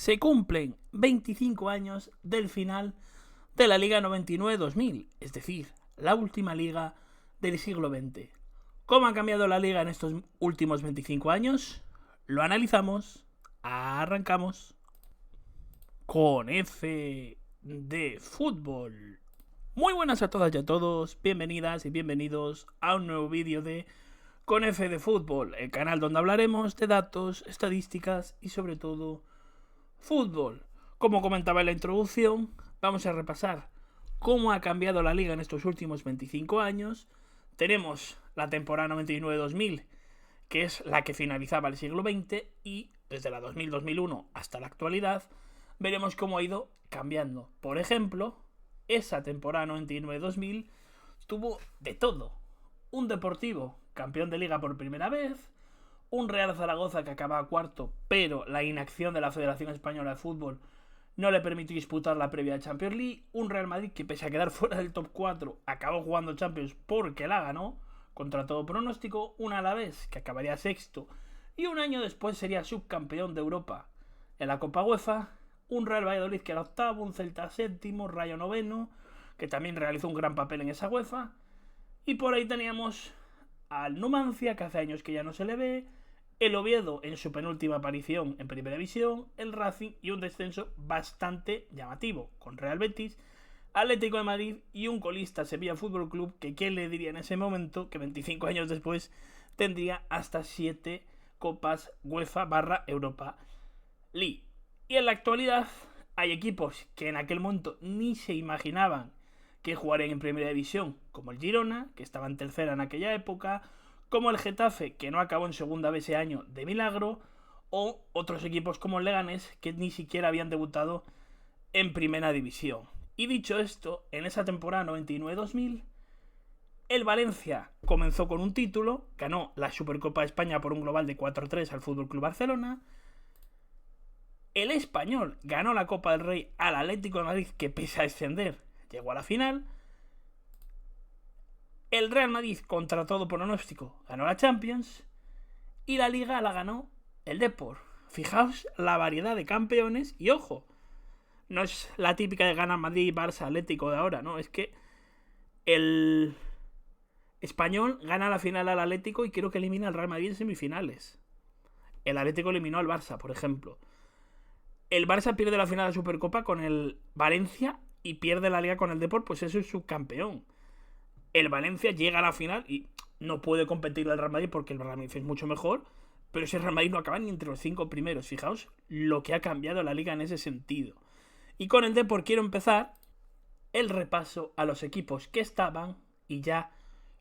se cumplen 25 años del final de la Liga 99-2000, es decir, la última liga del siglo XX. ¿Cómo ha cambiado la liga en estos últimos 25 años? Lo analizamos, arrancamos con F de fútbol. Muy buenas a todas y a todos, bienvenidas y bienvenidos a un nuevo vídeo de Con F de fútbol, el canal donde hablaremos de datos, estadísticas y sobre todo fútbol. Como comentaba en la introducción, vamos a repasar cómo ha cambiado la liga en estos últimos 25 años. Tenemos la temporada 99-2000, que es la que finalizaba el siglo XX, y desde la 2000-2001 hasta la actualidad veremos cómo ha ido cambiando. Por ejemplo, esa temporada 99-2000 tuvo de todo. Un Deportivo campeón de liga por primera vez, un Real Zaragoza que acababa cuarto, pero la inacción de la Federación Española de Fútbol no le permitió disputar la previa de Champions League, un Real Madrid que pese a quedar fuera del top 4 acabó jugando Champions porque la ganó contra todo pronóstico, un Alavés que acabaría sexto y un año después sería subcampeón de Europa en la Copa UEFA, un Real Valladolid que era octavo, un Celta séptimo, Rayo noveno, que también realizó un gran papel en esa UEFA, y por ahí teníamos al Numancia, que hace años que ya no se le ve, el Oviedo en su penúltima aparición en Primera División, el Racing y un descenso bastante llamativo, con Real Betis, Atlético de Madrid y un colista Sevilla Fútbol Club, que quién le diría en ese momento que 25 años después tendría hasta 7 copas UEFA Europa League. Y en la actualidad hay equipos que en aquel momento ni se imaginaban que jugarían en Primera División, como el Girona, que estaba en tercera en aquella época, como el Getafe, que no acabó en segunda vez ese año de milagro, o otros equipos como el Leganés, que ni siquiera habían debutado en Primera División. Y dicho esto, en esa temporada 99-2000, el Valencia comenzó con un título, ganó la Supercopa de España por un global de 4-3 al FC Barcelona. El Español ganó la Copa del Rey al Atlético de Madrid, que pese a descender llegó a la final. El Real Madrid, contra todo pronóstico, ganó la Champions. Y la Liga la ganó el Depor. Fijaos la variedad de campeones. Y ojo, no es la típica de ganar Madrid, Barça, Atlético de ahora, no. Es que el Español gana la final al Atlético y creo que elimina al Real Madrid en semifinales. El Atlético eliminó al Barça, por ejemplo. El Barça pierde la final de la Supercopa con el Valencia y pierde la Liga con el Depor, pues eso es subcampeón. El Valencia llega a la final y no puede competir el Real Madrid porque el Real Madrid es mucho mejor, pero ese Real Madrid no acaba ni entre los 5 primeros. Fijaos lo que ha cambiado la Liga en ese sentido. Y con el Depor quiero empezar el repaso a los equipos que estaban y ya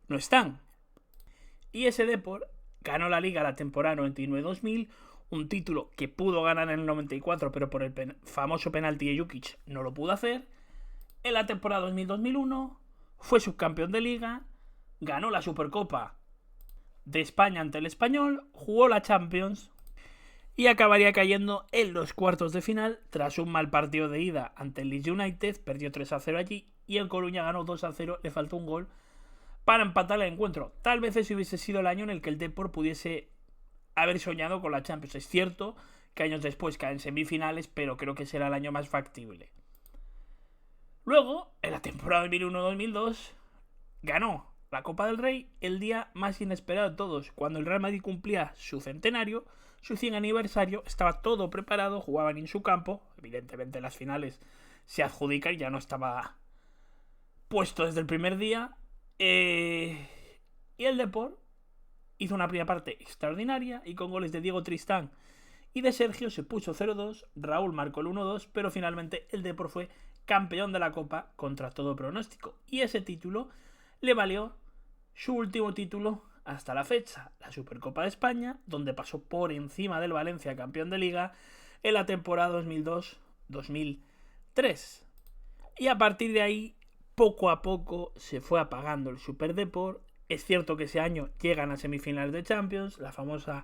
no están. Y ese Depor ganó la Liga la temporada 99-2000, un título que pudo ganar en el 94, pero por el famoso penalti de Jukic no lo pudo hacer. En la temporada 2000-2001 fue subcampeón de Liga, ganó la Supercopa de España ante el Español, jugó la Champions y acabaría cayendo en los cuartos de final tras un mal partido de ida ante el Leeds United, perdió 3-0 allí, y en Coruña ganó 2-0, le faltó un gol para empatar el encuentro. Tal vez ese hubiese sido el año en el que el Depor pudiese haber soñado con la Champions. Es cierto que años después caen en semifinales, pero creo que será el año más factible. Luego, en la temporada 2001-2002, ganó la Copa del Rey el día más inesperado de todos, cuando el Real Madrid cumplía su centenario, su 100 aniversario, estaba todo preparado, jugaban en su campo, evidentemente las finales se adjudican y ya no estaba puesto desde el primer día, y el Depor hizo una primera parte extraordinaria y con goles de Diego Tristán y de Sergio se puso 0-2, Raúl marcó el 1-2, pero finalmente el Depor fue campeón de la Copa contra todo pronóstico, y ese título le valió su último título hasta la fecha, la Supercopa de España, donde pasó por encima del Valencia, campeón de Liga, en la temporada 2002-2003. Y a partir de ahí, poco a poco se fue apagando el Super Depor. Es cierto que ese año llegan a semifinales de Champions, la famosa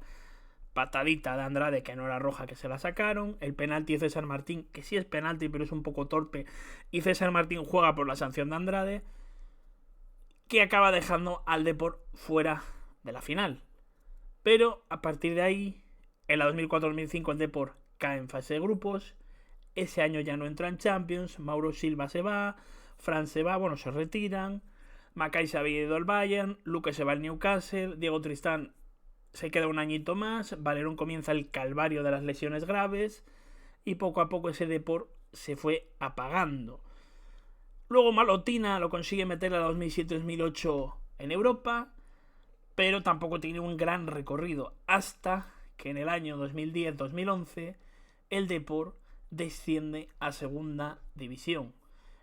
patadita de Andrade, que no era roja, que se la sacaron, el penalti de César Martín, que sí es penalti pero es un poco torpe, y César Martín juega por la sanción de Andrade, que acaba dejando al Depor fuera de la final. Pero a partir de ahí, en la 2004-2005 el Depor cae en fase de grupos. Ese año ya no entra en Champions. Mauro Silva se va, Fran se va, bueno, se retiran. Macay se había ido al Bayern, Luque se va al Newcastle, Diego Tristán se queda un añito más, Valerón comienza el calvario de las lesiones graves y poco a poco ese Depor se fue apagando. Luego Malotina lo consigue meter a 2007-2008 en Europa, pero tampoco tiene un gran recorrido hasta que en el año 2010-2011 el Depor desciende a segunda división.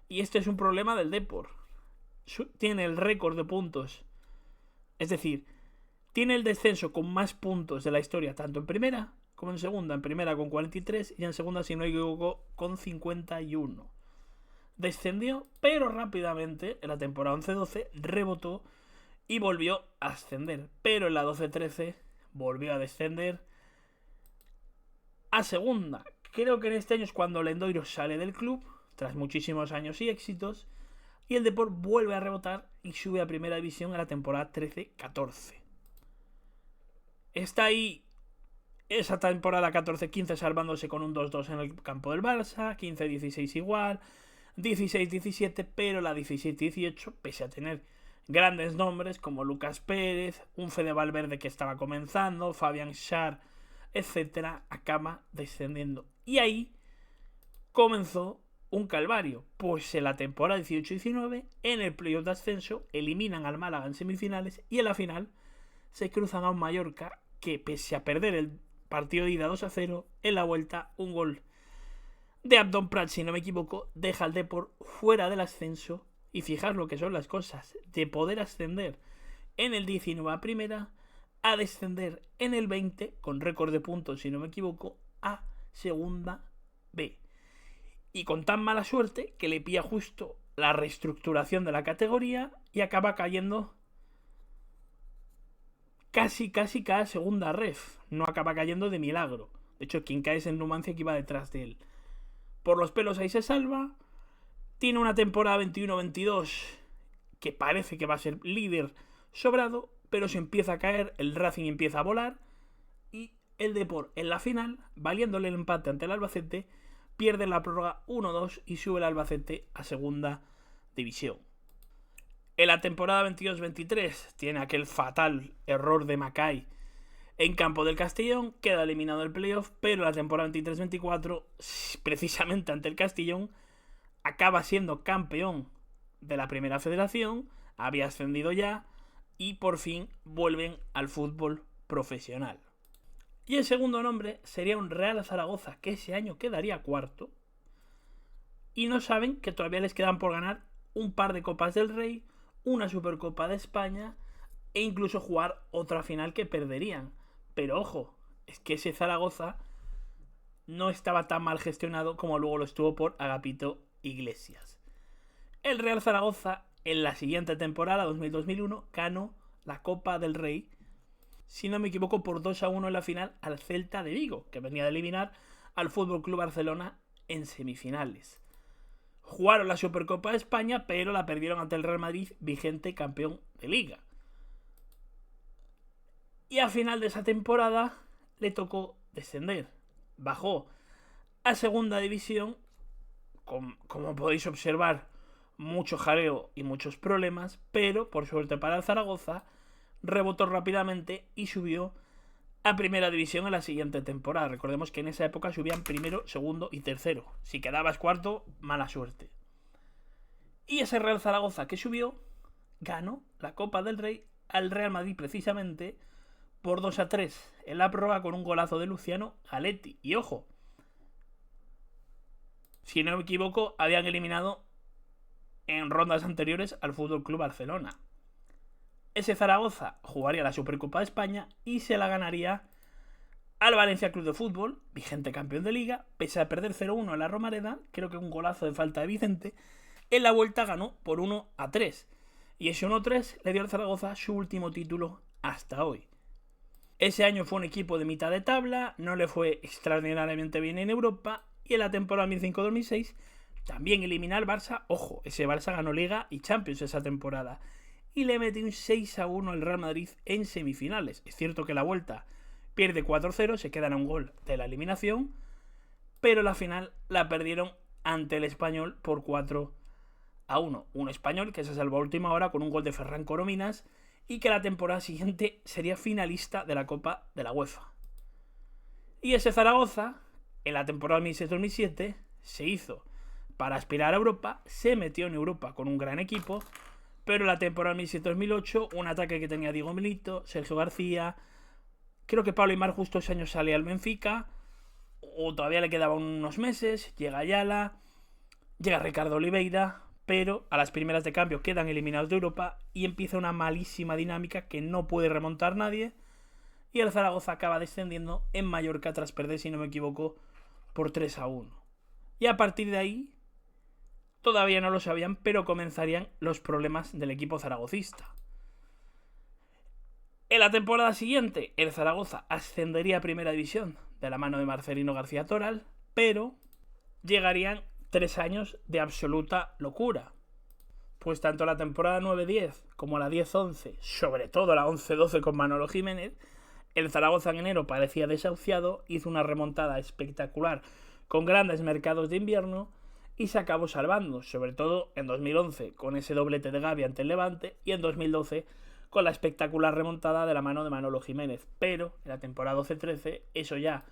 Y este es un problema del Depor. Tiene el récord de puntos, es decir, tiene el descenso con más puntos de la historia, tanto en primera como en segunda. En primera con 43 y en segunda, si no me equivoco, con 51. Descendió, pero rápidamente en la temporada 11-12 rebotó y volvió a ascender. Pero en la 12-13 volvió a descender a segunda. Creo que en este año es cuando Lendoiro sale del club, tras muchísimos años y éxitos, y el Depor vuelve a rebotar y sube a primera división en la temporada 13-14. Está ahí esa temporada 14-15 salvándose con un 2-2 en el campo del Barça, 15-16 igual, 16-17, pero la 16-18, pese a tener grandes nombres como Lucas Pérez, un Fede Valverde que estaba comenzando, Fabián Schär, etc., acaba descendiendo. Y ahí comenzó un calvario, pues en la temporada 18-19, en el playoff de ascenso, eliminan al Málaga en semifinales y en la final se cruzan a un Mallorca que, pese a perder el partido de ida 2-0, en la vuelta un gol de Abdón Prat, si no me equivoco, deja al Depor fuera del ascenso. Y fijaos lo que son las cosas, de poder ascender en el 19 a primera, a descender en el 20, con récord de puntos, si no me equivoco, a segunda B. Y con tan mala suerte que le pilla justo la reestructuración de la categoría y acaba cayendo casi cada segunda ref. No acaba cayendo de milagro. De hecho, quien cae es el Numancia, que iba detrás de él. Por los pelos ahí se salva. Tiene una temporada 21-22 que parece que va a ser líder sobrado, pero se empieza a caer, el Racing empieza a volar y el Depor en la final, valiéndole el empate ante el Albacete, pierde la prórroga 1-2 y sube el Albacete a segunda división. En la temporada 22-23 tiene aquel fatal error de Macay en campo del Castellón, queda eliminado del playoff, pero en la temporada 23-24, precisamente ante el Castellón, acaba siendo campeón de la primera federación, había ascendido ya y por fin vuelven al fútbol profesional. Y el segundo nombre sería un Real Zaragoza, que ese año quedaría cuarto. Y no saben que todavía les quedan por ganar un par de Copas del Rey, una Supercopa de España e incluso jugar otra final que perderían. Pero ojo, es que ese Zaragoza no estaba tan mal gestionado como luego lo estuvo por Agapito Iglesias. El Real Zaragoza en la siguiente temporada, 2000-2001, ganó la Copa del Rey, si no me equivoco, por 2-1 en la final al Celta de Vigo, que venía de eliminar al FC Barcelona en semifinales. Jugaron la Supercopa de España, pero la perdieron ante el Real Madrid, vigente campeón de Liga. Y a final de esa temporada le tocó descender. Bajó a segunda división, como podéis observar, mucho jaleo y muchos problemas, pero por suerte para el Zaragoza rebotó rápidamente y subió a primera división en la siguiente temporada. Recordemos que en esa época subían primero, segundo y tercero. Si quedabas cuarto, mala suerte. Y ese Real Zaragoza que subió ganó la Copa del Rey al Real Madrid precisamente por 2-3 en la prórroga con un golazo de Luciano Galetti. Y ojo, si no me equivoco, habían eliminado en rondas anteriores al FC Barcelona. Ese Zaragoza jugaría la Supercopa de España y se la ganaría al Valencia Club de Fútbol, vigente campeón de Liga, pese a perder 0-1 en la Romareda, creo que un golazo de falta de Vicente. En la vuelta ganó por 1-3. Y ese 1-3 le dio al Zaragoza su último título hasta hoy. Ese año fue un equipo de mitad de tabla, no le fue extraordinariamente bien en Europa, y en la temporada 2005-2006 también elimina al Barça. Ojo, ese Barça ganó Liga y Champions esa temporada. Y le mete un 6-1 al Real Madrid en semifinales. Es cierto que la vuelta pierde 4-0, se quedan a un gol de la eliminación, pero la final la perdieron ante el Español por 4-1. Un Español que se salvó a última hora con un gol de Ferran Corominas y que la temporada siguiente sería finalista de la Copa de la UEFA. Y ese Zaragoza, en la temporada 2006-2007, se hizo para aspirar a Europa, se metió en Europa con un gran equipo, pero en la temporada 2007-2008, un ataque que tenía Diego Milito, Sergio García, creo que Pablo Aimar justo ese año salía al Benfica, o todavía le quedaban unos meses, llega Ayala, llega Ricardo Oliveira, pero a las primeras de cambio quedan eliminados de Europa y empieza una malísima dinámica que no puede remontar nadie, y el Zaragoza acaba descendiendo en Mallorca tras perder, si no me equivoco, por 3-1. Y a partir de ahí, todavía no lo sabían, pero comenzarían los problemas del equipo zaragocista. En la temporada siguiente, el Zaragoza ascendería a Primera División de la mano de Marcelino García Toral, pero llegarían 3 años de absoluta locura. Pues tanto la temporada 9-10 como la 10-11, sobre todo la 11-12 con Manolo Jiménez, el Zaragoza en enero parecía desahuciado, hizo una remontada espectacular con grandes mercados de invierno y se acabó salvando, sobre todo en 2011 con ese doblete de Gavi ante el Levante y en 2012 con la espectacular remontada de la mano de Manolo Jiménez. Pero en la temporada 12-13 eso ya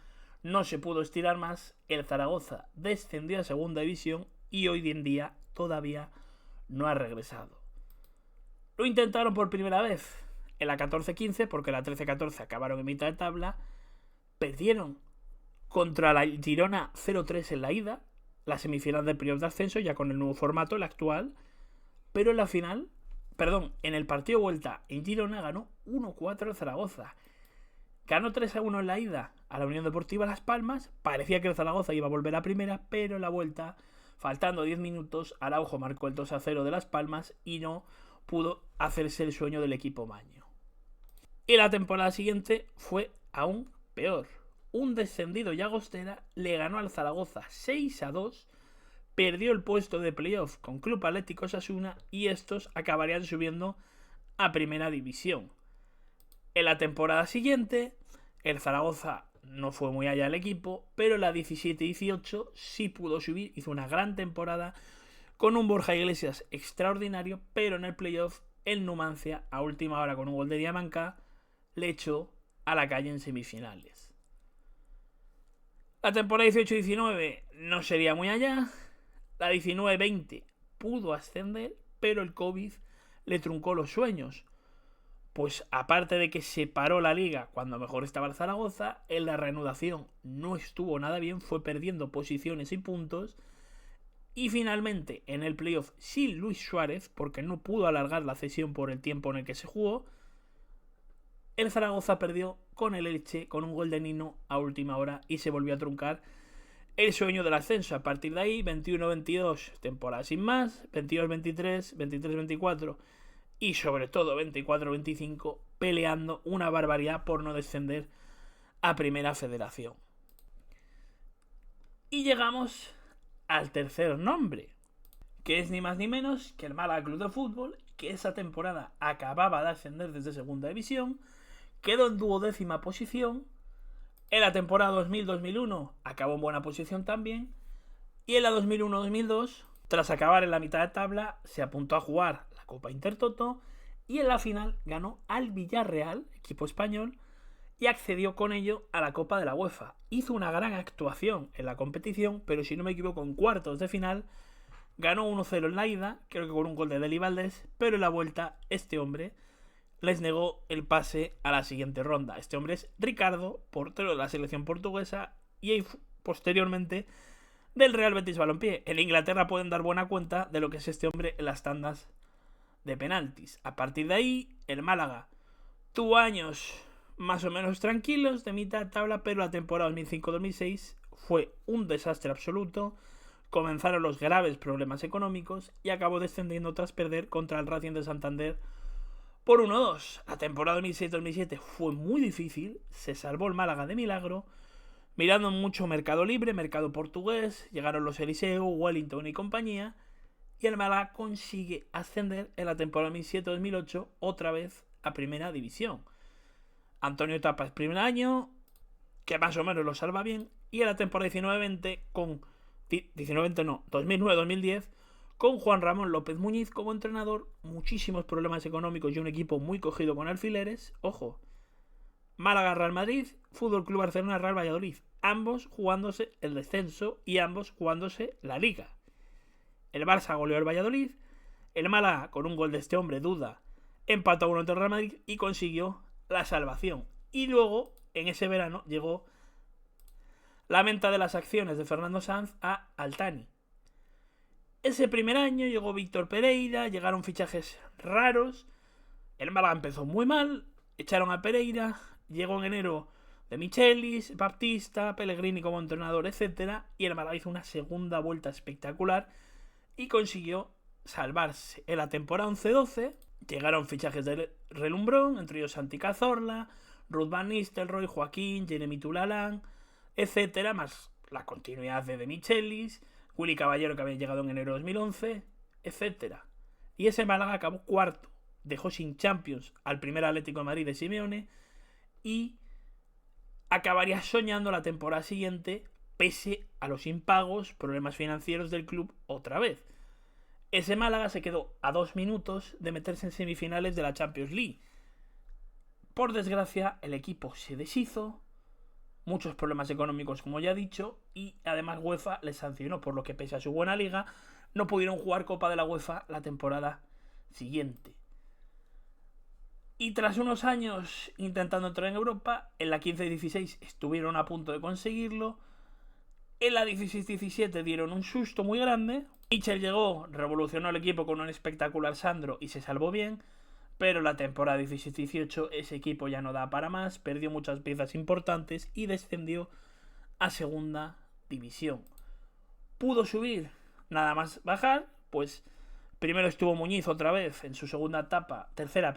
no se pudo estirar más, el Zaragoza descendió a Segunda División y hoy en día todavía no ha regresado. Lo intentaron por primera vez en la 14-15, porque la 13-14 acabaron en mitad de tabla, perdieron contra la Girona 0-3 en la ida, la semifinal del playoff de ascenso, ya con el nuevo formato, el actual, pero en la final, en el partido de vuelta en Girona ganó 1-4 el Zaragoza. Ganó 3-1 en la ida a la Unión Deportiva Las Palmas, parecía que el Zaragoza iba a volver a primera, pero en la vuelta, faltando 10 minutos, Araujo marcó el 2-0 de Las Palmas y no pudo hacerse el sueño del equipo maño. Y la temporada siguiente fue aún peor. Un descendido Llagostera le ganó al Zaragoza 6-2, perdió el puesto de playoff con Club Atlético Osasuna y estos acabarían subiendo a Primera División. En la temporada siguiente, el Zaragoza no fue muy allá el equipo, pero en la 17-18 sí pudo subir, hizo una gran temporada con un Borja Iglesias extraordinario, pero en el playoff el Numancia, a última hora con un gol de Diamanca, le echó a la calle en semifinales. La temporada 18-19 no sería muy allá. La 19-20 pudo ascender, pero el COVID le truncó los sueños. Pues aparte de que se paró la liga cuando mejor estaba el Zaragoza, en la reanudación no estuvo nada bien, fue perdiendo posiciones y puntos. Y finalmente en el playoff sin Luis Suárez, porque no pudo alargar la cesión por el tiempo en el que se jugó, el Zaragoza perdió con el Elche con un gol de Nino a última hora y se volvió a truncar el sueño del ascenso. A partir de ahí, 21-22, temporada sin más, 22-23, 23-24 y sobre todo 24-25, peleando una barbaridad por no descender a Primera Federación. Y llegamos al tercer nombre, que es ni más ni menos que el Málaga Club de Fútbol, que esa temporada acababa de ascender desde Segunda División, quedó en 12ª posición. En la temporada 2000-2001 acabó en buena posición también. Y en la 2001-2002, tras acabar en la mitad de tabla, se apuntó a jugar la Copa Intertoto y en la final ganó al Villarreal, equipo español, y accedió con ello a la Copa de la UEFA. Hizo una gran actuación en la competición, pero si no me equivoco, en cuartos de final ganó 1-0 en la ida, creo que con un gol de Deli Valdés, pero en la vuelta este hombre les negó el pase a la siguiente ronda. Este hombre es Ricardo, portero de la selección portuguesa y posteriormente del Real Betis Balompié. En Inglaterra pueden dar buena cuenta de lo que es este hombre en las tandas de penaltis. A partir de ahí, el Málaga tuvo años más o menos tranquilos de mitad de tabla, pero la temporada 2005-2006 fue un desastre absoluto. Comenzaron los graves problemas económicos y acabó descendiendo tras perder contra el Racing de Santander por 1-2. La temporada 2006-2007 fue muy difícil, se salvó el Málaga de milagro, mirando mucho mercado libre, mercado portugués, llegaron los Eliseo, Wellington y compañía, y el Málaga consigue ascender en la temporada 2007-2008 otra vez a Primera División. Antonio Tapas primer año, que más o menos lo salva bien, y en la temporada 19-20 con 2009-2010 con Juan Ramón López Muñiz como entrenador, muchísimos problemas económicos y un equipo muy cogido con alfileres. Ojo, Málaga Real Madrid, Fútbol Club Barcelona Real Valladolid, ambos jugándose el descenso y ambos jugándose la Liga. El Barça goleó al Valladolid, el Málaga con un gol de este hombre, Duda, empató a 1 ante el Real Madrid y consiguió la salvación. Y luego, en ese verano, llegó la venta de las acciones de Fernando Sanz a Altani. Ese primer año llegó Víctor Pereira, llegaron fichajes raros, el Málaga empezó muy mal, echaron a Pereira, llegó en enero de Michelis, Baptista, Pellegrini como entrenador, etc. Y el Málaga hizo una segunda vuelta espectacular y consiguió salvarse. En la temporada 11-12 llegaron fichajes de relumbrón, entre ellos Santi Cazorla, Ruth Van Nistelrooy, Joaquín, Jeremy Tulalán, etc. Más la continuidad de Michelis, Willy Caballero, que había llegado en enero de 2011, etc. Y ese Málaga acabó cuarto. Dejó sin Champions al primer Atlético de Madrid de Simeone y acabaría soñando la temporada siguiente pese a los impagos, problemas financieros del club otra vez. Ese Málaga se quedó a 2 minutos de meterse en semifinales de la Champions League. Por desgracia, el equipo se deshizo, muchos problemas económicos como ya he dicho, y además UEFA les sancionó, por lo que pese a su buena liga, no pudieron jugar Copa de la UEFA la temporada siguiente. Y tras unos años intentando entrar en Europa, en la 15-16 estuvieron a punto de conseguirlo. En la 16-17 dieron un susto muy grande. Michel llegó, revolucionó el equipo con un espectacular Sandro y se salvó bien. Pero la temporada 16-18 ese equipo ya no da para más, perdió muchas piezas importantes y descendió a segunda división. ¿Pudo subir? Nada más bajar, pues primero estuvo Muñiz otra vez en su tercera,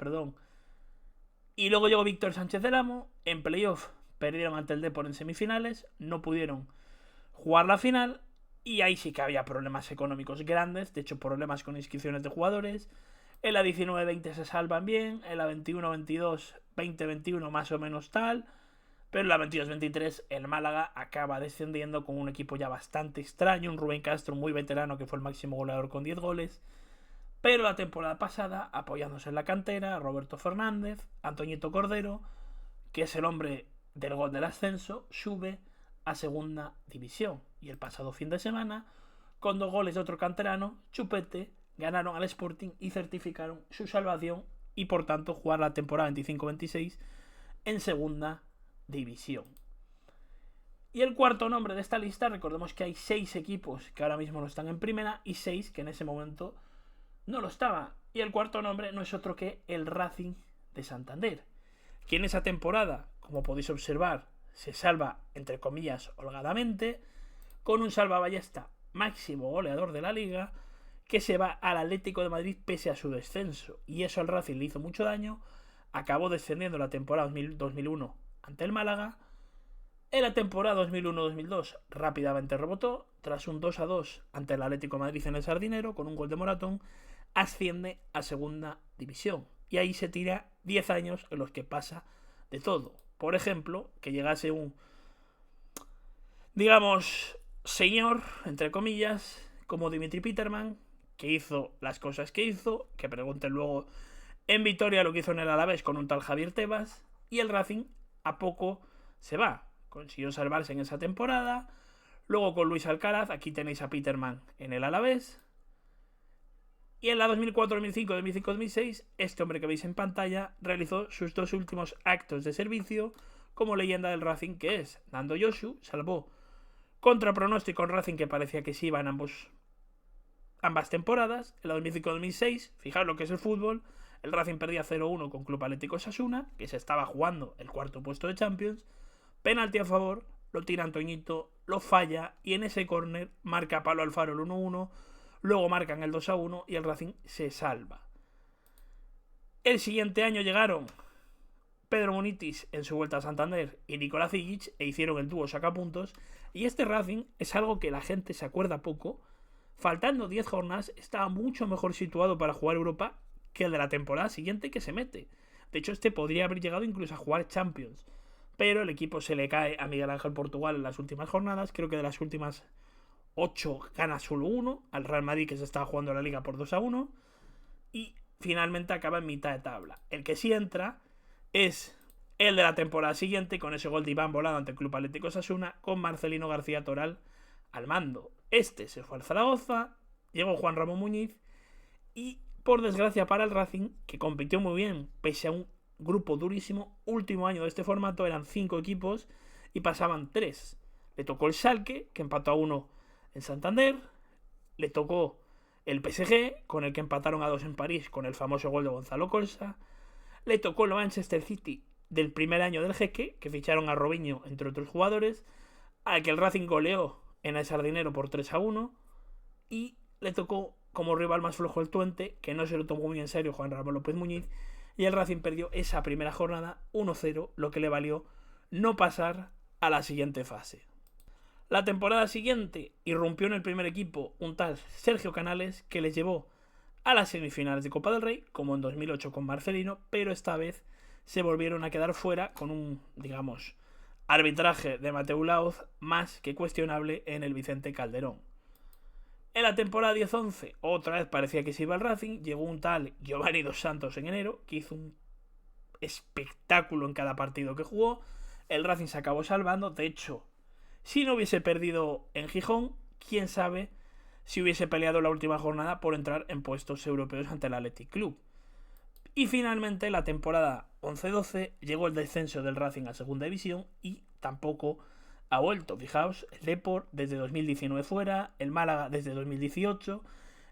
y luego llegó Víctor Sánchez del Amo. En playoff perdieron ante el Depor en semifinales, no pudieron jugar la final y ahí sí que había problemas económicos grandes, de hecho problemas con inscripciones de jugadores. En la 19-20 se salvan bien, en la 21-22, 20-21 más o menos tal, pero en la 22-23 el Málaga acaba descendiendo con un equipo ya bastante extraño, un Rubén Castro muy veterano que fue el máximo goleador con 10 goles. Pero la temporada pasada, apoyándose en la cantera, Roberto Fernández, Antoñito Cordero, que es el hombre del gol del ascenso, sube a segunda división. Y el pasado fin de semana, con 2 goles de otro canterano, Chupete, ganaron al Sporting y certificaron su salvación y por tanto jugar la temporada 25-26 en segunda división. Y el cuarto nombre de esta lista, recordemos que hay 6 equipos que ahora mismo no están en primera y 6 que en ese momento no lo estaba. Y el cuarto nombre no es otro que el Racing de Santander, que en esa temporada, como podéis observar, se salva, entre comillas, holgadamente, con un salvaballesta máximo goleador de la liga, que se va al Atlético de Madrid pese a su descenso. Y eso al Racing le hizo mucho daño. Acabó descendiendo la temporada 2000-2001 ante el Málaga. En la temporada 2001-2002 rápidamente rebotó. Tras un 2-2 ante el Atlético de Madrid en el Sardinero, con un gol de Moratón, asciende a segunda división. Y ahí se tira 10 años en los que pasa de todo. Por ejemplo, que llegase un, digamos, señor, entre comillas, como Dimitri Peterman, que hizo las cosas que hizo, que pregunten luego en Vitoria lo que hizo en el Alavés con un tal Javier Tebas, y el Racing a poco se va. Consiguió salvarse en esa temporada. Luego con Luis Alcaraz, aquí tenéis a Peterman en el Alavés. Y en la 2004-2005, 2005-2006, este hombre que veis en pantalla realizó sus 2 últimos actos de servicio como leyenda del Racing, que es Nando Yosu. Salvó contra pronóstico en Racing, que parecía que sí iba en ambas temporadas. En la 2005-2006, fijaos lo que es el fútbol, el Racing perdía 0-1 con Club Atlético Osasuna, que se estaba jugando el 4º puesto de Champions. Penalti a favor, lo tira Antoñito, lo falla y en ese córner marca Pablo Alfaro el 1-1. Luego marcan el 2-1 y el Racing se salva. El siguiente año llegaron Pedro Munitis en su vuelta a Santander y Nicolás Zigic e hicieron el dúo sacapuntos. Y este Racing es algo que la gente se acuerda poco. Faltando 10 jornadas estaba mucho mejor situado para jugar Europa que el de la temporada siguiente que se mete. De hecho, este podría haber llegado incluso a jugar Champions. pero el equipo se le cae a Miguel Ángel Portugal en las últimas jornadas. Creo que de las últimas 8 gana solo 1 al Real Madrid, que se estaba jugando la Liga por 2-1, y finalmente acaba en mitad de tabla. El que sí entra es el de la temporada siguiente, con ese gol de Iván Volado ante el Club Atlético Osasuna, con Marcelino García Toral al mando. Este se fue al Zaragoza, llegó Juan Ramón Muñiz y, por desgracia para el Racing, que compitió muy bien pese a un grupo durísimo, último año de este formato, eran 5 equipos y pasaban 3. Le tocó el Schalke, que empató a 1 en Santander, le tocó el PSG, con el que empataron a 2 en París con el famoso gol de Gonzalo Colsa, le tocó el Manchester City del primer año del Jeque, que ficharon a Robinho entre otros jugadores, al que el Racing goleó en el Sardinero por 3-1, y le tocó como rival más flojo el Twente, que no se lo tomó muy en serio Juan Ramón López Muñiz, y el Racing perdió esa primera jornada 1-0, lo que le valió no pasar a la siguiente fase. La temporada siguiente irrumpió en el primer equipo un tal Sergio Canales, que les llevó a las semifinales de Copa del Rey, como en 2008 con Marcelino, pero esta vez se volvieron a quedar fuera con un, digamos, arbitraje de Mateu Laoz más que cuestionable en el Vicente Calderón. En la temporada 10-11, otra vez parecía que se iba al Racing, llegó un tal Giovanni Dos Santos en enero, que hizo un espectáculo en cada partido que jugó. El Racing se acabó salvando, de hecho, si no hubiese perdido en Gijón, quién sabe si hubiese peleado la última jornada por entrar en puestos europeos ante el Athletic Club. Y finalmente, la temporada 11-12, llegó el descenso del Racing a segunda división y tampoco ha vuelto. Fijaos, el Depor desde 2019 fuera, el Málaga desde 2018,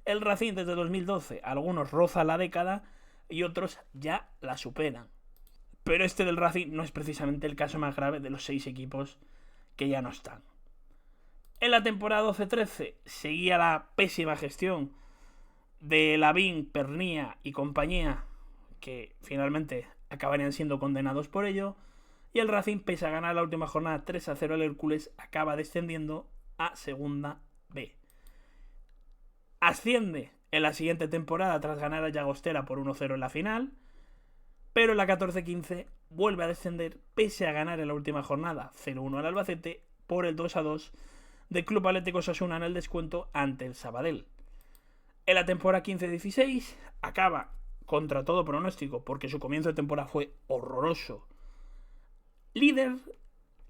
el Racing desde 2012. Algunos rozan la década y otros ya la superan. Pero este del Racing no es precisamente el caso más grave de los 6 equipos que ya no están. En la temporada 12-13 seguía la pésima gestión de Lavín, Pernía y compañía, que finalmente acabarían siendo condenados por ello, y el Racing, pese a ganar la última jornada 3-0 al Hércules, acaba descendiendo a Segunda B. Asciende en la siguiente temporada tras ganar a Llagostera por 1-0 en la final, pero en la 14-15 vuelve a descender pese a ganar en la última jornada 0-1 al Albacete por el 2-2 del Club Atlético Osasuna en el descuento ante el Sabadell. En la temporada 15-16 acaba contra todo pronóstico, porque su comienzo de temporada fue horroroso, líder,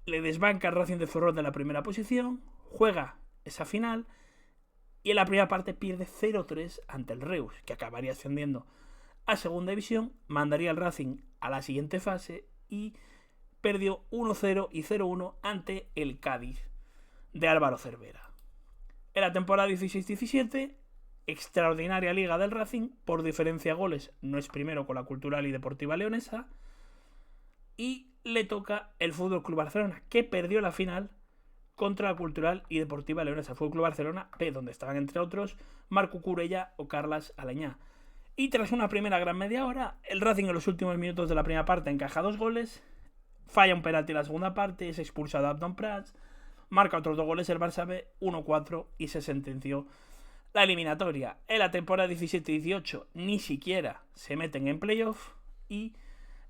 le desbanca al Racing de Ferrol de la primera posición, juega esa final y en la primera parte pierde 0-3 ante el Reus, que acabaría ascendiendo a segunda división, mandaría al Racing a la siguiente fase y perdió 1-0 y 0-1 ante el Cádiz de Álvaro Cervera. En la temporada 16-17, extraordinaria liga del Racing, por diferencia de goles no es primero con la Cultural y Deportiva Leonesa, y le toca el Fútbol Club Barcelona, que perdió la final contra la Cultural y Deportiva Leonesa. Fútbol Club Barcelona B, donde estaban entre otros Marco Curella o Carlas Aleñá. Y tras una primera gran media hora, el Racing en los últimos minutos de la primera parte encaja 2 goles, falla un penalti en la segunda parte, es expulsado a Abdon Prats, marca otros 2 goles el Barça B, 1-4, y se sentenció la eliminatoria. En la temporada 17-18 ni siquiera se meten en playoff, y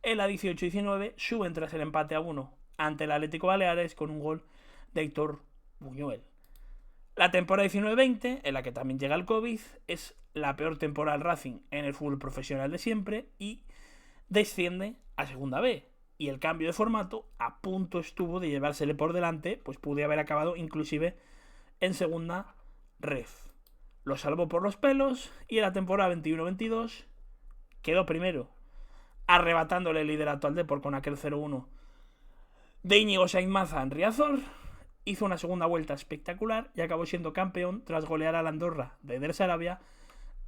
en la 18-19 suben tras el empate a 1 ante el Atlético Baleares con un gol de Héctor Buñuel. La temporada 19-20, en la que también llega el COVID, es la peor temporada del Racing en el fútbol profesional de siempre y desciende a Segunda B. Y el cambio de formato a punto estuvo de llevársele por delante, pues pude haber acabado inclusive en Segunda Ref. Lo salvó por los pelos y en la temporada 21-22 quedó primero, arrebatándole el liderato al Depor con aquel 0-1 de Íñigo Sainz Maza en Riazor. Hizo una segunda vuelta espectacular y acabó siendo campeón tras golear a la Andorra de Eder Sarabia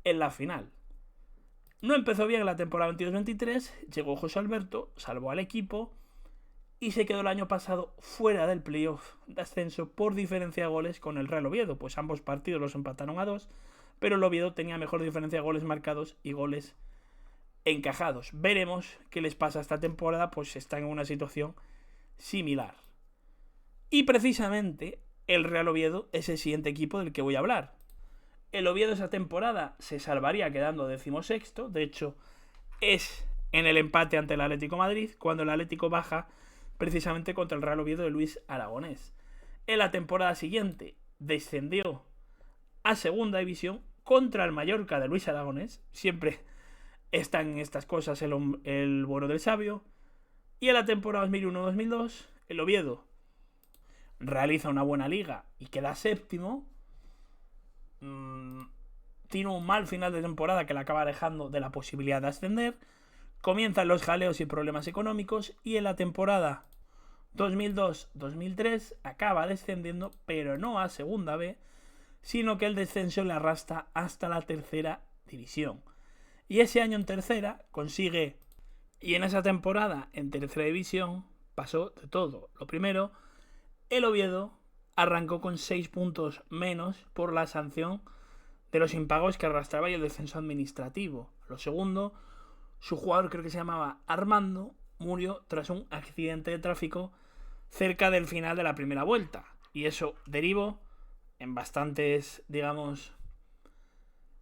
en la final. No empezó bien en la temporada 22-23, llegó José Alberto, salvó al equipo y se quedó el año pasado fuera del playoff de ascenso por diferencia de goles con el Real Oviedo, pues ambos partidos los empataron a 2, pero el Oviedo tenía mejor diferencia de goles marcados y goles encajados. Veremos qué les pasa esta temporada, pues están en una situación similar. Y precisamente el Real Oviedo es el siguiente equipo del que voy a hablar. El Oviedo esa temporada se salvaría quedando 16º, de hecho es en el empate ante el Atlético Madrid, cuando el Atlético baja precisamente contra el Real Oviedo de Luis Aragonés. En la temporada siguiente descendió a segunda división contra el Mallorca de Luis Aragonés. Siempre están en estas cosas el bueno del sabio. Y en la temporada 2001-2002 el Oviedo realiza una buena liga y queda séptimo. Tiene un mal final de temporada que le acaba alejando de la posibilidad de ascender. Comienzan los jaleos y problemas económicos y en la temporada 2002-2003 acaba descendiendo, pero no a segunda B, sino que el descenso le arrastra hasta la tercera división. Y ese año en tercera consigue, y en esa temporada en tercera división pasó de todo. Lo primero, el Oviedo arrancó con 6 puntos menos por la sanción de los impagos que arrastraba y el descenso administrativo. Lo segundo, su jugador, creo que se llamaba Armando, murió tras un accidente de tráfico cerca del final de la primera vuelta. Y eso derivó en bastantes, digamos,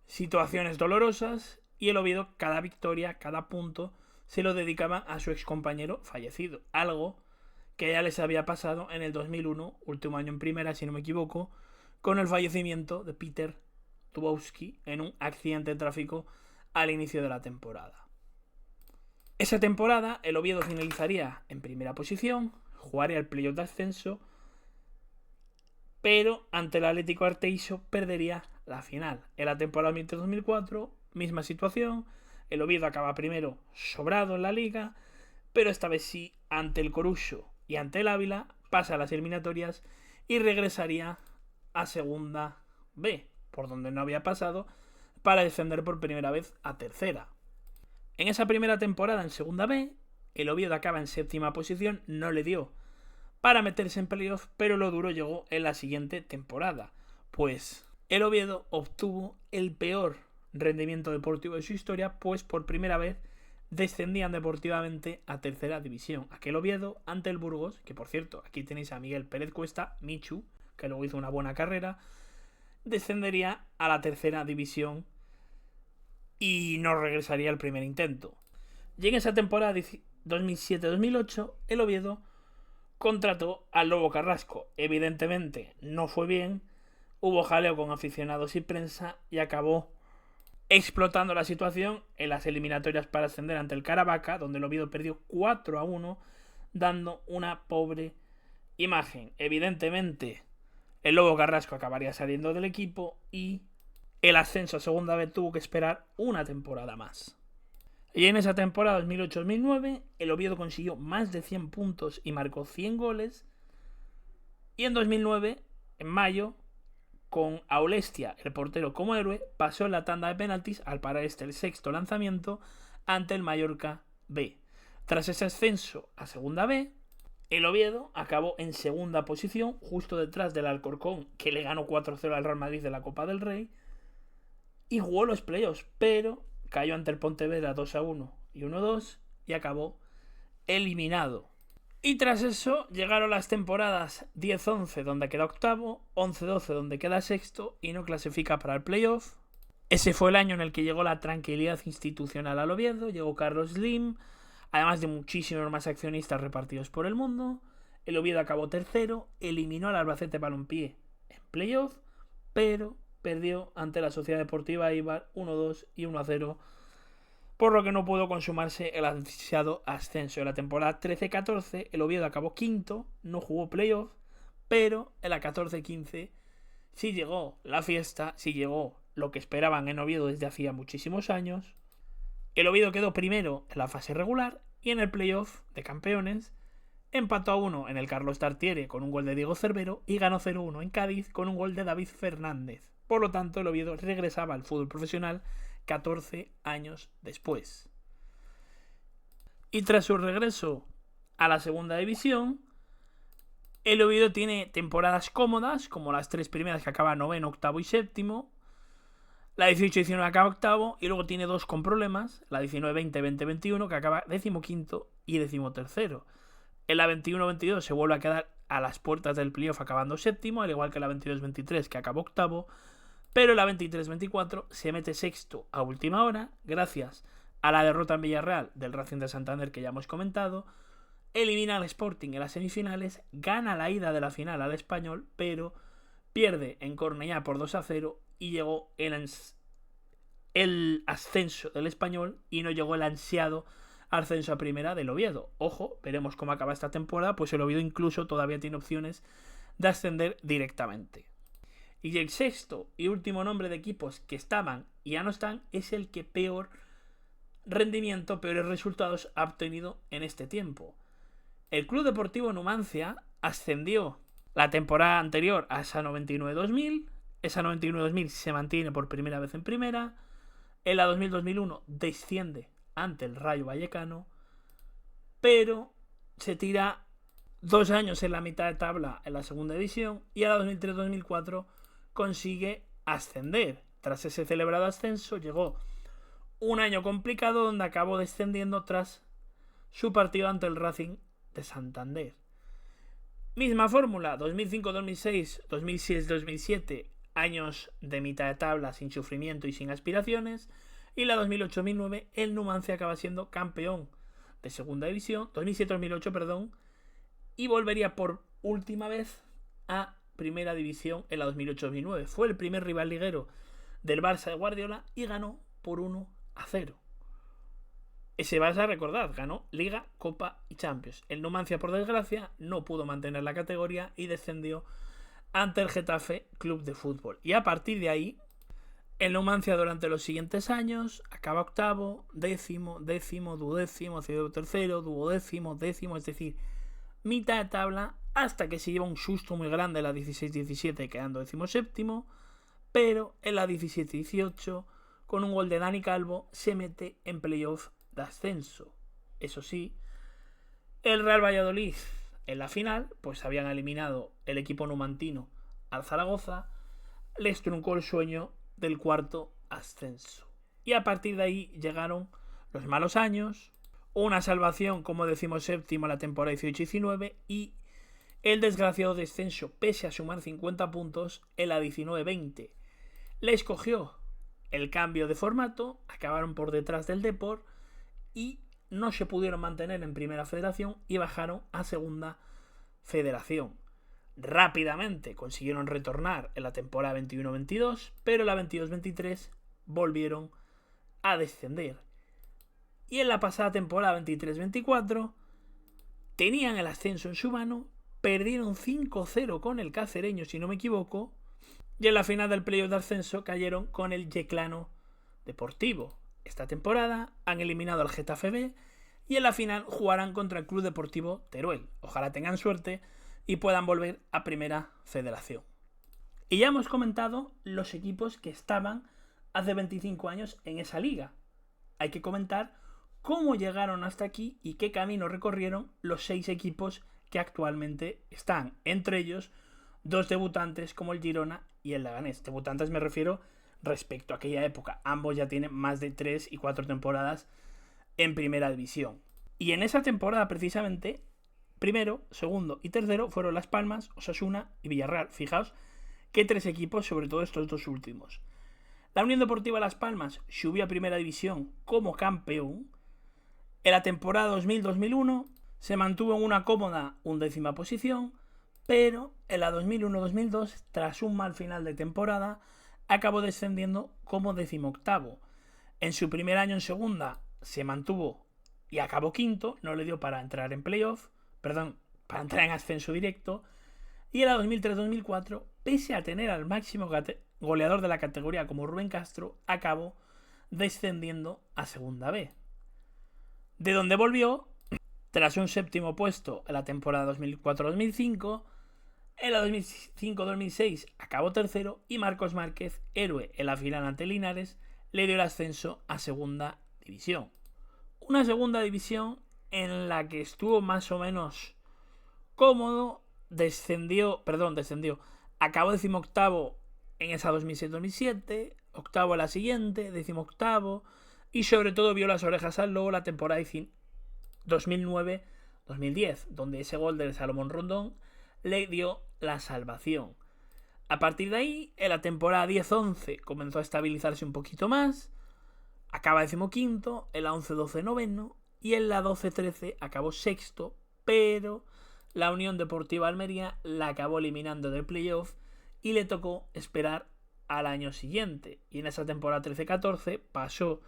situaciones dolorosas. Y el Oviedo, cada victoria, cada punto, se lo dedicaba a su excompañero fallecido. Algo que ya les había pasado en el 2001, último año en primera, si no me equivoco, con el fallecimiento de Peter Dubowski en un accidente de tráfico al inicio de la temporada. Esa temporada el Oviedo finalizaría en primera posición, jugaría el playoff de ascenso, pero ante el Atlético Arteixo perdería la final. En la temporada 2003-2004, misma situación, el Oviedo acaba primero sobrado en la liga, pero esta vez sí, ante el Coruso y ante el Ávila, pasa a las eliminatorias y regresaría a segunda B, por donde no había pasado, para descender por primera vez a tercera. En esa primera temporada en segunda B, el Oviedo acaba en séptima posición, no le dio para meterse en playoff, pero lo duro llegó en la siguiente temporada, pues el Oviedo obtuvo el peor rendimiento deportivo de su historia, pues por primera vez descendían deportivamente a tercera división. Aquel Oviedo ante el Burgos, que por cierto, aquí tenéis a Miguel Pérez Cuesta, Michu, que luego hizo una buena carrera, descendería a la tercera división y no regresaría al primer intento. Y en esa temporada 2007-2008, el Oviedo contrató al Lobo Carrasco. Evidentemente no fue bien, hubo jaleo con aficionados y prensa y acabó explotando la situación en las eliminatorias para ascender ante el Caravaca, donde el Oviedo perdió 4-1, dando una pobre imagen. Evidentemente, el Lobo Carrasco acabaría saliendo del equipo y el ascenso a segunda vez tuvo que esperar una temporada más. Y en esa temporada 2008-2009, el Oviedo consiguió más de 100 puntos y marcó 100 goles. Y en 2009, en mayo, con Aulestia, el portero, como héroe, pasó en la tanda de penaltis al parar el sexto lanzamiento ante el Mallorca B. Tras ese ascenso a segunda B, el Oviedo acabó en segunda posición, justo detrás del Alcorcón, que le ganó 4-0 al Real Madrid de la Copa del Rey, y jugó los playoffs, pero cayó ante el Pontevedra 2-1 y 1-2 y acabó eliminado. Y tras eso llegaron las temporadas 10-11 donde queda octavo, 11-12 donde queda sexto y no clasifica para el playoff. Ese fue el año en el que llegó la tranquilidad institucional al Oviedo, llegó Carlos Slim, además de muchísimos más accionistas repartidos por el mundo. El Oviedo acabó tercero, eliminó al Albacete Balompié en playoff, pero perdió ante la Sociedad Deportiva Eibar 1-2 y 1-0, por lo que no pudo consumarse el ansiado ascenso. En la temporada 13-14 el Oviedo acabó quinto, no jugó playoff, pero en la 14-15 sí llegó la fiesta, sí llegó lo que esperaban en Oviedo desde hacía muchísimos años. El Oviedo quedó primero en la fase regular y en el playoff de campeones empató a 1 en el Carlos Tartiere con un gol de Diego Cervero y ganó 0-1 en Cádiz con un gol de David Fernández. Por lo tanto, el Oviedo regresaba al fútbol profesional 14 años después. Y tras su regreso a la segunda división, el Oviedo tiene temporadas cómodas, como las 3 primeras que acaba noveno, octavo y séptimo. La 18-19 acaba octavo y luego tiene 2 con problemas, la 19-20, 20-21 que acaba 15º y 13º. En la 21-22 se vuelve a quedar a las puertas del playoff acabando séptimo, al igual que la 22-23 que acabó octavo, pero en la 23-24 se mete sexto a última hora, gracias a la derrota en Villarreal del Racing de Santander que ya hemos comentado, elimina al Sporting en las semifinales, gana la ida de la final al Español, pero pierde en Cornellá por 2-0 y llegó el ascenso del Español y no llegó el ansiado ascenso a primera del Oviedo. Ojo, veremos cómo acaba esta temporada, pues el Oviedo incluso todavía tiene opciones de ascender directamente. Y el sexto y último nombre de equipos que estaban y ya no están es el que peor rendimiento, peores resultados ha obtenido en este tiempo. El Club Deportivo Numancia ascendió la temporada anterior a esa 99-2000. Esa 99-2000 se mantiene por primera vez en primera. En la 2000-2001 desciende ante el Rayo Vallecano, pero se tira 2 años en la mitad de tabla en la segunda división y a la 2003-2004 consigue ascender. Tras ese celebrado ascenso llegó un año complicado donde acabó descendiendo tras su partido ante el Racing de Santander. Misma fórmula, 2005-2006, 2006-2007, años de mitad de tabla sin sufrimiento y sin aspiraciones. Y la 2008-2009 el Numancia acaba siendo campeón de segunda división, 2007-2008, perdón, y volvería por última vez a primera división en la 2008-2009. Fue el primer rival liguero del Barça de Guardiola y ganó por 1-0. Ese Barça, recordad, ganó Liga, Copa y Champions. El Numancia, por desgracia, no pudo mantener la categoría y descendió ante el Getafe Club de Fútbol. Y a partir de ahí, el Numancia durante los siguientes años acaba octavo, décimo, duodécimo, tercero, duodécimo, décimo, es decir, mitad de tabla, hasta que se lleva un susto muy grande en la 16-17 quedando 17º, pero en la 17-18 con un gol de Dani Calvo se mete en playoff de ascenso. Eso sí, el Real Valladolid en la final, pues habían eliminado el equipo numantino al Zaragoza, les truncó el sueño del cuarto ascenso. Y a partir de ahí llegaron los malos años, una salvación como 17º la temporada 18-19 y el desgraciado descenso pese a sumar 50 puntos en la 19-20. Les cogió el cambio de formato, acabaron por detrás del Depor y no se pudieron mantener en primera federación y bajaron a segunda federación. Rápidamente consiguieron retornar en la temporada 21-22, pero en la 22-23 volvieron a descender. Y en la pasada temporada 23-24 tenían el ascenso en su mano, perdieron 5-0 con el Cacereño, si no me equivoco, y en la final del playoff de ascenso cayeron con el Yeclano Deportivo. Esta temporada han eliminado al Getafe B y en la final jugarán contra el Club Deportivo Teruel. Ojalá tengan suerte y puedan volver a primera federación. Y ya hemos comentado los equipos que estaban hace 25 años en esa liga. Hay que comentar cómo llegaron hasta aquí y qué camino recorrieron los 6 equipos que actualmente están. Entre ellos, 2 debutantes como el Girona y el Leganés. Debutantes me refiero respecto a aquella época. Ambos ya tienen más de 3 y 4 temporadas en primera división. Y en esa temporada precisamente, primero, segundo y tercero fueron Las Palmas, Osasuna y Villarreal. Fijaos qué 3 equipos, sobre todo estos 2 últimos. La Unión Deportiva Las Palmas subió a primera división como campeón. En la temporada 2000-2001 se mantuvo en una cómoda 11ª posición, pero en la 2001-2002, tras un mal final de temporada, acabó descendiendo como 18º. En su primer año en segunda se mantuvo y acabó quinto, no le dio para entrar en playoff, para entrar en ascenso directo. Y en la 2003-2004, pese a tener al máximo goleador de la categoría como Rubén Castro, acabó descendiendo a segunda B, de donde volvió tras un 7º puesto en la temporada 2004-2005. En la 2005-2006 acabó tercero y Marcos Márquez, héroe en la final ante Linares, le dio el ascenso a segunda división. Una segunda división en la que estuvo más o menos cómodo, descendió, acabó 18º en esa 2006-2007, octavo en la siguiente, 18º, y sobre todo vio las orejas al lobo la temporada 2009-2010, donde ese gol de Salomón Rondón le dio la salvación. A partir de ahí, en la temporada 10-11 comenzó a estabilizarse un poquito más, acaba 15º, en la 11-12 noveno y en la 12-13 acabó sexto, pero la Unión Deportiva Almería la acabó eliminando del playoff y le tocó esperar al año siguiente. Y en esa temporada 13-14 pasó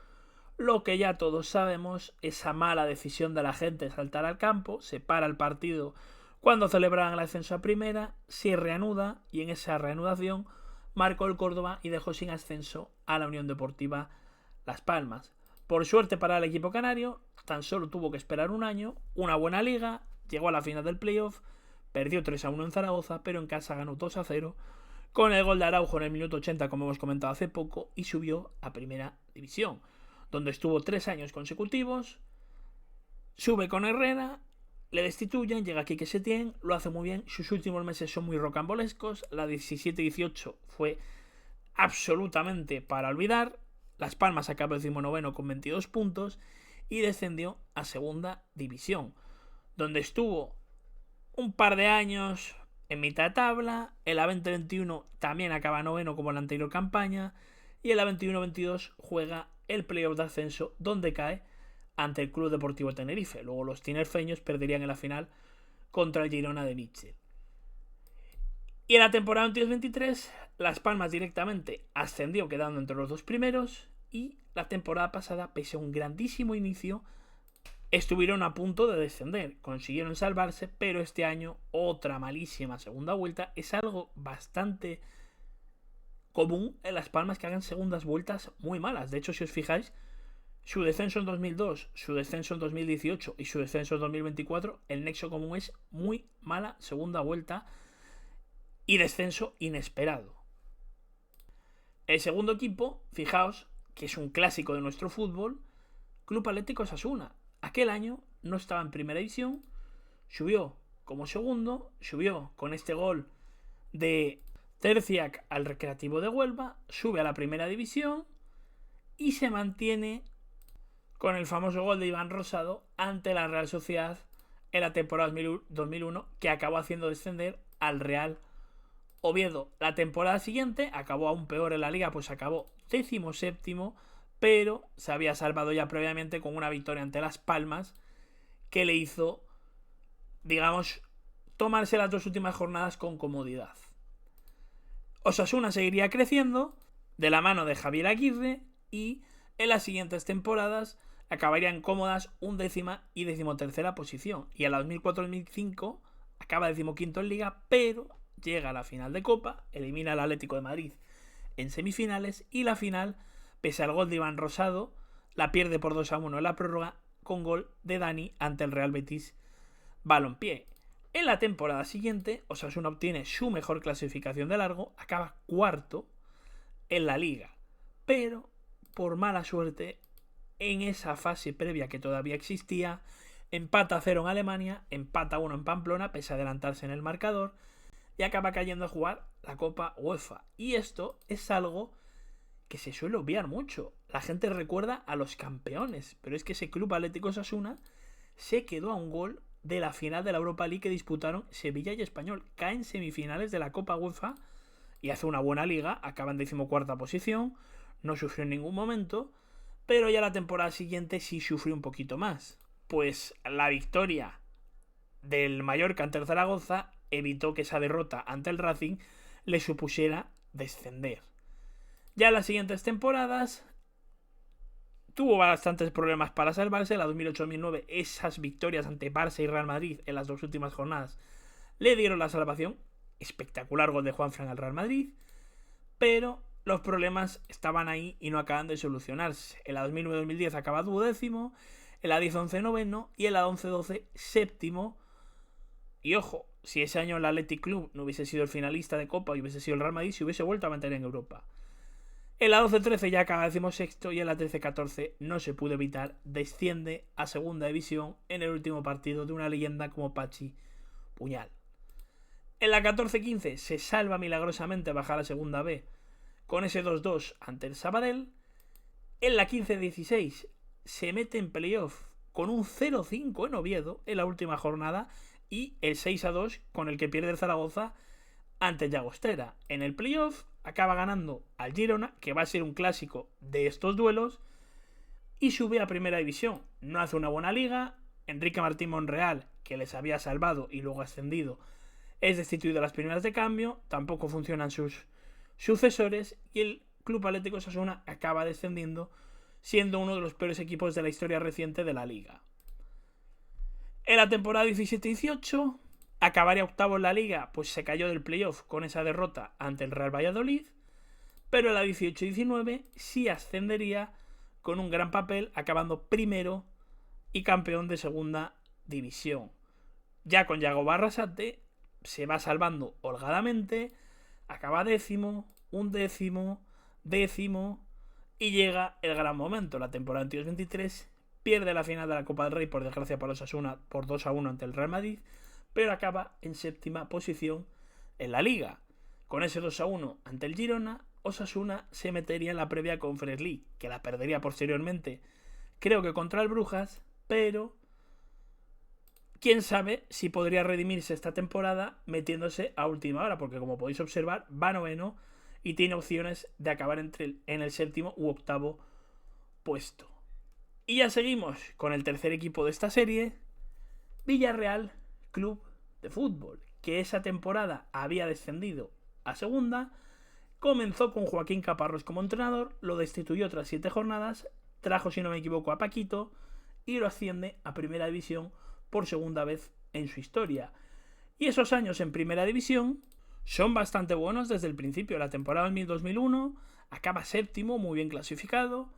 lo que ya todos sabemos, esa mala decisión de la gente de saltar al campo, se para el partido cuando celebraban el ascenso a primera, se reanuda y en esa reanudación marcó el Córdoba y dejó sin ascenso a la Unión Deportiva Las Palmas. Por suerte para el equipo canario, tan solo tuvo que esperar un año, una buena liga, llegó a la final del playoff, perdió 3-1 en Zaragoza, pero en casa ganó 2-0, con el gol de Araujo en el minuto 80, como hemos comentado hace poco, y subió a primera división, donde estuvo 3 años consecutivos, sube con Herrera, le destituyen, llega Quique Setién, lo hace muy bien, sus últimos meses son muy rocambolescos, la 17-18 fue absolutamente para olvidar, Las Palmas acabó 19º con 22 puntos y descendió a segunda división, donde estuvo un par de años en mitad de tabla, el A20-21 también acaba noveno como en la anterior campaña y el A21-22 juega el playoff de ascenso donde cae ante el Club Deportivo Tenerife. Luego los tinerfeños perderían en la final contra el Girona de Mitchell. Y en la temporada 22-23 Las Palmas directamente ascendió quedando entre los 2 primeros y la temporada pasada, pese a un grandísimo inicio, estuvieron a punto de descender, consiguieron salvarse, pero este año otra malísima segunda vuelta. Es algo bastante común en Las Palmas que hagan segundas vueltas muy malas. De hecho, si os fijáis, su descenso en 2002, su descenso en 2018 y su descenso en 2024, el nexo común es muy mala segunda vuelta y descenso inesperado. El segundo equipo, fijaos, que es un clásico de nuestro fútbol, Club Atlético Osasuna. Aquel año no estaba en primera división, subió como segundo, subió con este gol de Terziak al Recreativo de Huelva, sube a la primera división y se mantiene con el famoso gol de Iván Rosado ante la Real Sociedad en la temporada 2001, que acabó haciendo descender al Real Oviedo. La temporada siguiente acabó aún peor en la liga, pues acabó 17º, pero se había salvado ya previamente con una victoria ante Las Palmas que le hizo, digamos, tomarse las 2 últimas jornadas con comodidad. Osasuna seguiría creciendo de la mano de Javier Aguirre y en las siguientes temporadas acabarían cómodas 11ª y 13ª posición. Y a la 2004-2005 acaba 15º en Liga, pero llega a la final de Copa, elimina al Atlético de Madrid en semifinales y la final, pese al gol de Iván Rosado, la pierde por 2-1 en la prórroga con gol de Dani ante el Real Betis Balompié. En la temporada siguiente, Osasuna obtiene su mejor clasificación de largo, acaba 4º en la Liga, pero por mala suerte, en esa fase previa que todavía existía, empata 0 en Alemania, empata 1 en Pamplona, pese a adelantarse en el marcador, y acaba cayendo a jugar la Copa UEFA. Y esto es algo que se suele obviar mucho. La gente recuerda a los campeones, pero es que ese Club Atlético Osasuna se quedó a un gol de la final de la Europa League que disputaron Sevilla y Español. Caen semifinales de la Copa UEFA y hace una buena liga, acaba en 14ª posición, no sufrió en ningún momento, pero ya la temporada siguiente sí sufrió un poquito más, pues la victoria del Mallorca ante el Zaragoza evitó que esa derrota ante el Racing le supusiera descender. Ya en las siguientes temporadas tuvo bastantes problemas para salvarse. La 2008-2009, esas victorias ante Barça y Real Madrid en las 2 últimas jornadas le dieron la salvación. Espectacular gol de Juanfran al Real Madrid, pero los problemas estaban ahí y no acaban de solucionarse. En la 2009-2010 acaba 12º, en la 10-11 noveno y en la 11-12 séptimo. Y ojo, si ese año el Athletic Club no hubiese sido el finalista de Copa y hubiese sido el Real Madrid, se hubiese vuelto a mantener en Europa. En la 12-13 ya acaba 16º y en la 13-14 no se pudo evitar, desciende a segunda división en el último partido de una leyenda como Pachi Puñal. En la 14-15 se salva milagrosamente bajar a segunda B con ese 2-2 ante el Sabadell. En la 15-16 se mete en playoff con un 0-5 en Oviedo en la última jornada y el 6-2 con el que pierde el Zaragoza ante el Llagostera. En el playoff acaba ganando al Girona, que va a ser un clásico de estos duelos, y sube a primera división. No hace una buena liga, Enrique Martín Monreal, que les había salvado y luego ascendido, es destituido a las primeras de cambio, tampoco funcionan sus sucesores y el Club Atlético Osasuna acaba descendiendo, siendo uno de los peores equipos de la historia reciente de la liga. En la temporada 17-18 acabaría octavo en la liga, pues se cayó del playoff con esa derrota ante el Real Valladolid, pero en la 18-19 sí ascendería con un gran papel, acabando primero y campeón de segunda división. Ya con Yago Barrasate se va salvando holgadamente, acaba décimo, undécimo, décimo y llega el gran momento. La temporada 22-23 pierde la final de la Copa del Rey, por desgracia para Osasuna, por 2-1 ante el Real Madrid, pero acaba en séptima posición en la liga. Con ese 2-1 ante el Girona, Osasuna se metería en la previa Conference League, que la perdería posteriormente, creo que contra el Brujas, pero quién sabe si podría redimirse esta temporada metiéndose a última hora, porque como podéis observar, va noveno y tiene opciones de acabar en el séptimo u octavo puesto. Y ya seguimos con el tercer equipo de esta serie, Villarreal Club de Fútbol, que esa temporada había descendido a segunda, comenzó con Joaquín Caparrós como entrenador, lo destituyó tras 7 jornadas, trajo, si no me equivoco, a Paquito y lo asciende a primera división por segunda vez en su historia. Y esos años en primera división son bastante buenos desde el principio. La temporada 2000-2001 acaba séptimo, muy bien clasificado.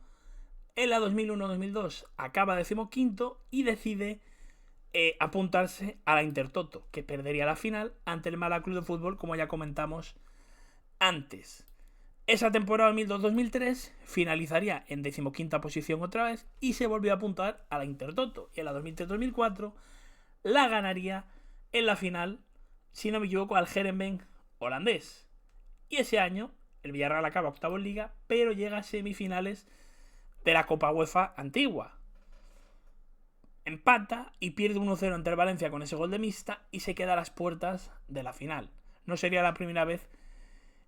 En la 2001-2002 acaba 15º y decide apuntarse a la Intertoto, que perdería la final ante el Málaga Club de Fútbol, como ya comentamos antes. Esa temporada 2002-2003 finalizaría en 15ª posición otra vez y se volvió a apuntar a la Intertoto. Y en la 2003-2004 la ganaría en la final, si no me equivoco, al Heerenveen holandés. Y ese año el Villarreal acaba octavo en liga, pero llega a semifinales de la Copa UEFA antigua. Empata y pierde 1-0 ante el Valencia con ese gol de Mista y se queda a las puertas de la final. No sería la primera vez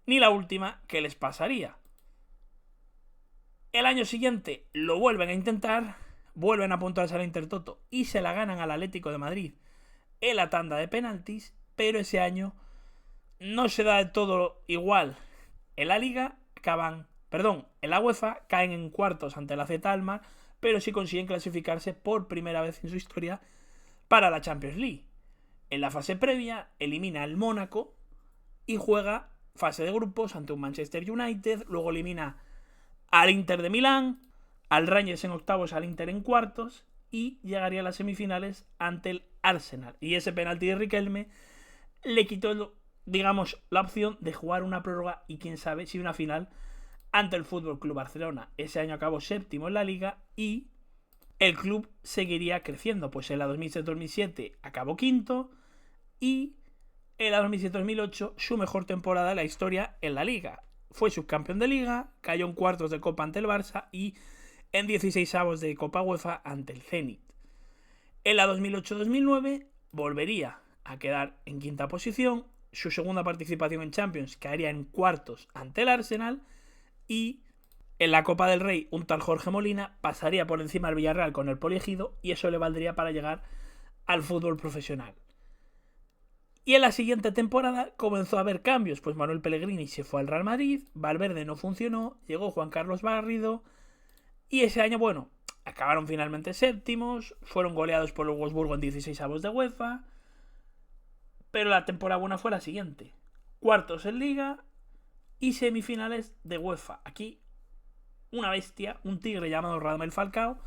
ni la última que les pasaría. El año siguiente lo vuelven a intentar, vuelven a apuntarse a la Intertoto y se la ganan al Atlético de Madrid en la tanda de penaltis, pero ese año no se da de todo igual. En la Liga en la UEFA caen en cuartos ante la Z Alkmaar, pero sí consiguen clasificarse por primera vez en su historia para la Champions League. En la fase previa elimina al Mónaco y juega fase de grupos ante un Manchester United, luego elimina al Inter de Milán, al Rangers en octavos, al Inter en cuartos y llegaría a las semifinales ante el Arsenal. Y ese penalti de Riquelme le quitó, digamos, la opción de jugar una prórroga y quién sabe si una final ante el FC Barcelona. Ese año acabó séptimo en la liga y el club seguiría creciendo, pues en la 2006-2007 acabó quinto y en la 2007-2008 su mejor temporada de la historia en la liga. Fue subcampeón de liga, cayó en cuartos de Copa ante el Barça y en 16avos de Copa UEFA ante el Zenit. En la 2008-2009 volvería a quedar en quinta posición, su segunda participación en Champions caería en cuartos ante el Arsenal y en la Copa del Rey un tal Jorge Molina pasaría por encima del Villarreal con el Poliegido y eso le valdría para llegar al fútbol profesional. Y en la siguiente temporada comenzó a haber cambios, pues Manuel Pellegrini se fue al Real Madrid, Valverde no funcionó, llegó Juan Carlos Garrido y ese año, bueno, acabaron finalmente séptimos, fueron goleados por el Wolfsburgo en 16avos de UEFA, pero la temporada buena fue la siguiente: cuartos en Liga y semifinales de UEFA. Aquí una bestia, un tigre llamado Radamel Falcao,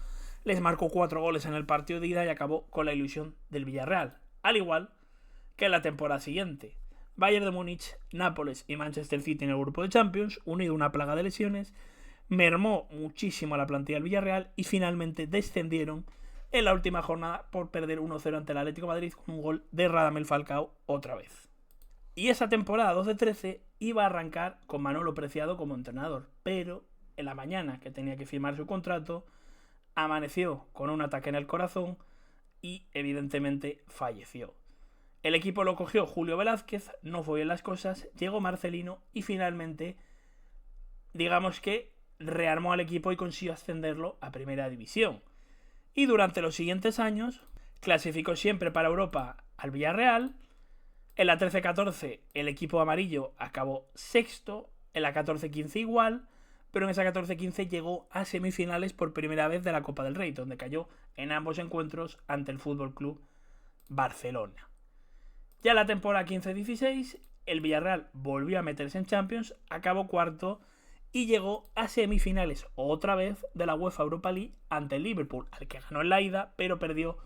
les marcó 4 goles en el partido de ida y acabó con la ilusión del Villarreal, al igual que en la temporada siguiente. Bayern de Múnich, Nápoles y Manchester City en el grupo de Champions, unido a una plaga de lesiones, mermó muchísimo a la plantilla del Villarreal y finalmente descendieron en la última jornada por perder 1-0 ante el Atlético de Madrid con un gol de Radamel Falcao otra vez. Y esa temporada 12-13 iba a arrancar con Manolo Preciado como entrenador, pero en la mañana que tenía que firmar su contrato, amaneció con un ataque en el corazón y evidentemente falleció. El equipo lo cogió Julio Velázquez, no fue bien las cosas, llegó Marcelino y finalmente, digamos que rearmó al equipo y consiguió ascenderlo a primera división. Y durante los siguientes años clasificó siempre para Europa al Villarreal. En la 13-14 el equipo amarillo acabó sexto, en la 14-15 igual, pero en esa 14-15 llegó a semifinales por primera vez de la Copa del Rey, donde cayó en ambos encuentros ante el Fútbol Club Barcelona. Ya en la temporada 15-16 el Villarreal volvió a meterse en Champions, acabó cuarto y llegó a semifinales otra vez de la UEFA Europa League ante el Liverpool, al que ganó en la ida, pero perdió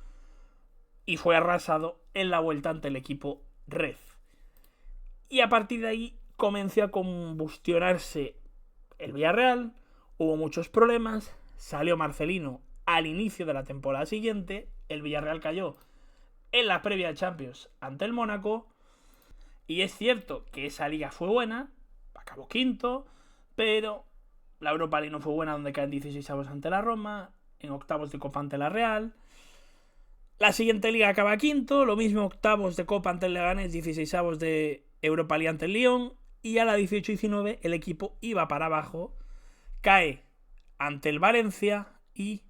y fue arrasado en la vuelta ante el equipo Red. Y a partir de ahí comenzó a combustionarse el Villarreal, hubo muchos problemas, salió Marcelino al inicio de la temporada siguiente, el Villarreal cayó en la previa de Champions ante el Mónaco, y es cierto que esa liga fue buena, acabó quinto, pero la Europa League no fue buena, donde caen 16avos ante la Roma, en octavos de Copa ante la Real. La siguiente liga acaba quinto, lo mismo octavos de Copa ante el Leganés, 16avos de Europa League ante el Lyon, y a la 18-19 el equipo iba para abajo, cae ante el Valencia y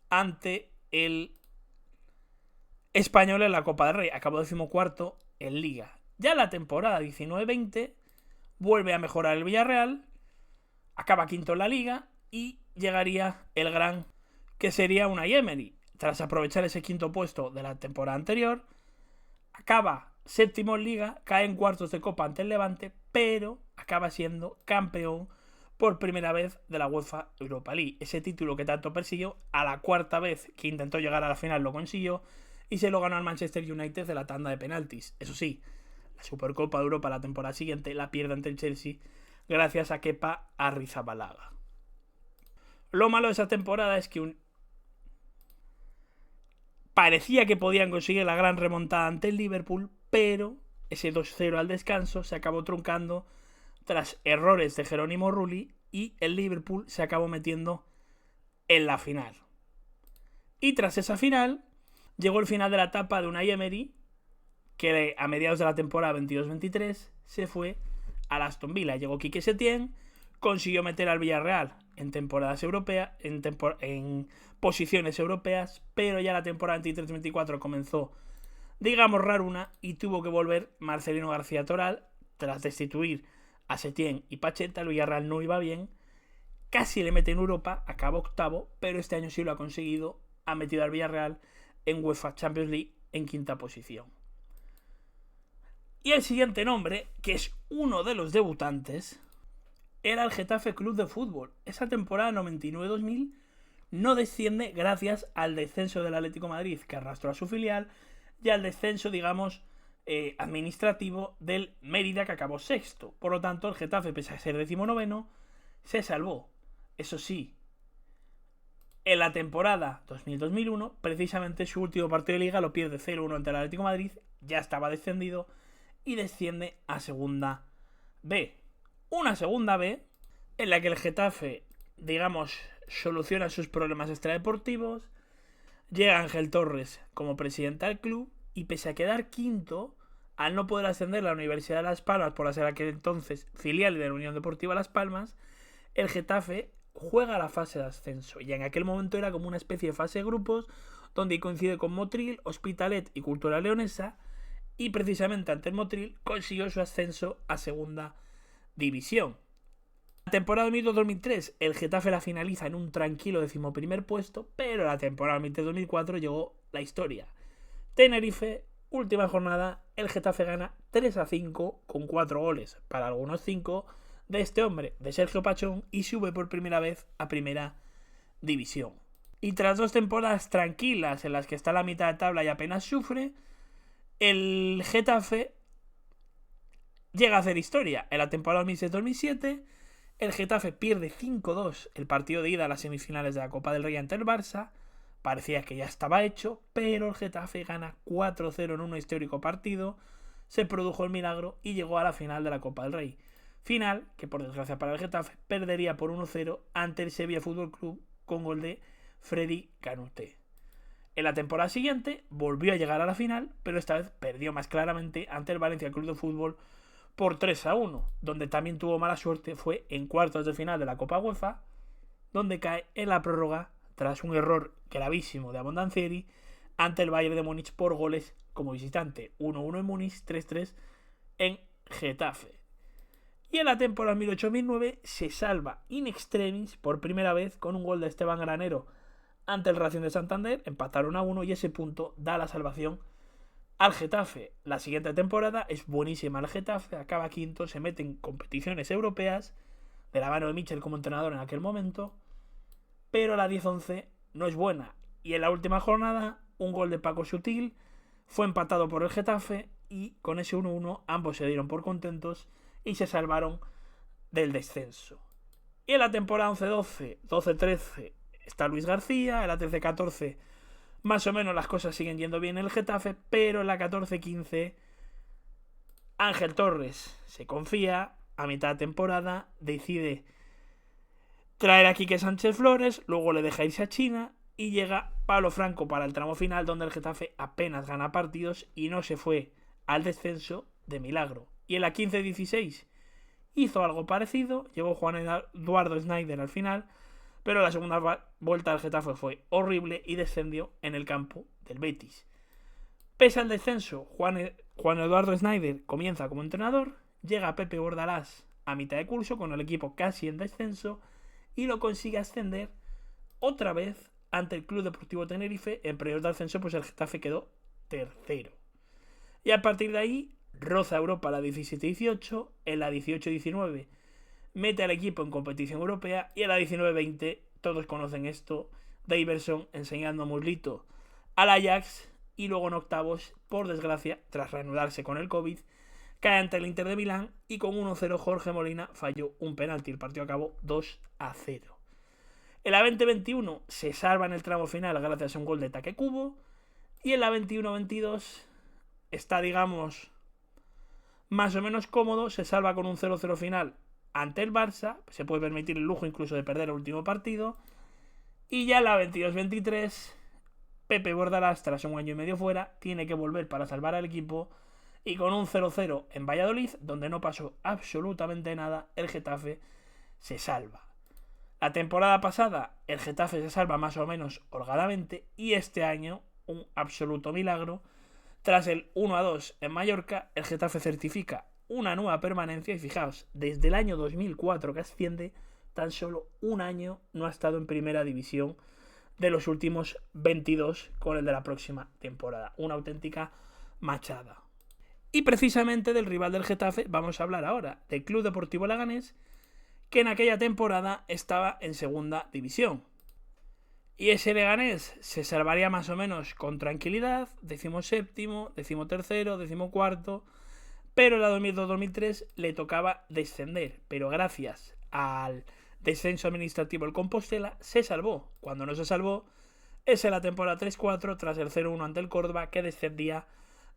ante el Español en la Copa del Rey, acabó 14º en Liga. Ya la temporada 19-20 vuelve a mejorar el Villarreal, acaba quinto en la Liga y llegaría el gran que sería Unai Emery. Tras aprovechar ese quinto puesto de la temporada anterior, acaba séptimo en Liga, cae en cuartos de Copa ante el Levante, pero acaba siendo campeón por primera vez de la UEFA Europa League. Ese título que tanto persiguió, a la cuarta vez que intentó llegar a la final lo consiguió y se lo ganó al Manchester United de la tanda de penaltis. Eso sí, la Supercopa de Europa la temporada siguiente la pierde ante el Chelsea gracias a Kepa Arrizabalaga. Lo malo de esa temporada es que parecía que podían conseguir la gran remontada ante el Liverpool, pero ese 2-0 al descanso se acabó truncando tras errores de Jerónimo Rulli y el Liverpool se acabó metiendo en la final. Y tras esa final llegó el final de la etapa de Unai Emery, que a mediados de la temporada 22-23 se fue al Aston Villa. Llegó Quique Setién, consiguió meter al Villarreal en temporadas europeas, en posiciones europeas, pero ya la temporada 23-24 comenzó, digamos, raruna y tuvo que volver Marcelino García Toral tras destituir a Setién y Pacheta. El Villarreal no iba bien, casi le mete en Europa, acabó octavo, pero este año sí lo ha conseguido, ha metido al Villarreal en UEFA Champions League en quinta posición. Y el siguiente nombre, que es uno de los debutantes, era el Getafe Club de Fútbol. Esa temporada 99-2000 no desciende gracias al descenso del Atlético de Madrid, que arrastró a su filial, y al descenso, digamos, administrativo del Mérida, que acabó sexto. Por lo tanto, el Getafe, pese a ser 19º, se salvó. Eso sí, en la temporada 2000-2001, precisamente su último partido de Liga lo pierde 0-1 ante el Atlético de Madrid, ya estaba descendido y desciende a Segunda B. Una Segunda B en la que el Getafe, digamos, soluciona sus problemas extradeportivos, llega Ángel Torres como presidente del club y pese a quedar quinto, al no poder ascender a la Universidad de Las Palmas por ser aquel entonces filial de la Unión Deportiva Las Palmas, el Getafe juega la fase de ascenso y en aquel momento era como una especie de fase de grupos donde coincide con Motril, Hospitalet y Cultural Leonesa, y precisamente ante el Motril consiguió su ascenso a Segunda División. La temporada 2002-2003 el Getafe la finaliza en un tranquilo 11º puesto, pero la temporada 2003-2004 llegó la historia. Tenerife, última jornada, el Getafe gana 3-5 con 4 goles, para algunos 5, de este hombre, de Sergio Pachón, y sube por primera vez a Primera División. Y tras 2 temporadas tranquilas en las que está a la mitad de tabla y apenas sufre, el Getafe llega a hacer historia. En la temporada 2006-2007 el Getafe pierde 5-2 el partido de ida a las semifinales de la Copa del Rey ante el Barça. Parecía que ya estaba hecho, pero el Getafe gana 4-0 en un histórico partido, se produjo el milagro y llegó a la final de la Copa del Rey. Final que, por desgracia para el Getafe, perdería por 1-0 ante el Sevilla Fútbol Club con gol de Freddy Canuté. En la temporada siguiente volvió a llegar a la final, pero esta vez perdió más claramente ante el Valencia Club de Fútbol por 3-1. Donde también tuvo mala suerte fue en cuartos de final de la Copa UEFA, donde cae en la prórroga tras un error gravísimo de Abondancieri ante el Bayern de Múnich por goles como visitante. 1-1 en Múnich, 3-3 en Getafe. Y en la temporada 2008-2009 se salva in extremis por primera vez con un gol de Esteban Granero ante el Racing de Santander. Empataron a 1 y ese punto da la salvación al Getafe. La siguiente temporada es buenísima el Getafe, acaba quinto, se mete en competiciones europeas de la mano de Michel como entrenador en aquel momento, pero la 10-11 no es buena. Y en la última jornada, un gol de Paco Sutil fue empatado por el Getafe y con ese 1-1 ambos se dieron por contentos y se salvaron del descenso. Y en la temporada 11-12, 12-13 está Luis García, en la 13-14 más o menos las cosas siguen yendo bien en el Getafe, pero en la 14-15 Ángel Torres se confía, a mitad de temporada decide traer a Quique Sánchez Flores, luego le deja irse a China y llega Pablo Franco para el tramo final, donde el Getafe apenas gana partidos y no se fue al descenso de milagro. Y en la 15-16 hizo algo parecido, llegó Juan Eduardo Snyder al final, pero la segunda vuelta del Getafe fue horrible y descendió en el campo del Betis. Pese al descenso, Juan Eduardo Snyder comienza como entrenador, llega Pepe Bordalás a mitad de curso con el equipo casi en descenso y lo consigue ascender otra vez ante el Club Deportivo Tenerife. En periodo de ascenso, pues el Getafe quedó tercero. Y a partir de ahí, roza Europa la 17-18, en la 18-19 mete al equipo en competición europea y en la 19-20, todos conocen esto, Daverson enseñando a Muslito al Ajax y luego en octavos, por desgracia, tras reanudarse con el COVID, cae ante el Inter de Milán y con 1-0 Jorge Molina falló un penalti. El partido acabó 2-0. En la 20-21 se salva en el tramo final gracias a un gol de Taque Cubo y en la 21-22 está, digamos, más o menos cómodo, se salva con un 0-0 final ante el Barça, se puede permitir el lujo incluso de perder el último partido, y ya en la 22-23 Pepe Bordalás, tras un año y medio fuera, tiene que volver para salvar al equipo y con un 0-0 en Valladolid, donde no pasó absolutamente nada, el Getafe se salva. La temporada pasada el Getafe se salva más o menos holgadamente y este año un absoluto milagro. Tras el 1-2 en Mallorca, el Getafe certifica una nueva permanencia y fijaos, desde el año 2004 que asciende, tan solo un año no ha estado en primera división de los últimos 22 con el de la próxima temporada. Una auténtica machada. Y precisamente del rival del Getafe vamos a hablar ahora, del Club Deportivo Leganés, que en aquella temporada estaba en segunda división. Y ese Leganés se salvaría más o menos con tranquilidad, 17º, 13º, 14º, pero en la 2002-2003 le tocaba descender, pero gracias al descenso administrativo el Compostela se salvó. Cuando no se salvó es en la temporada 3-4 tras el 0-1 ante el Córdoba, que descendía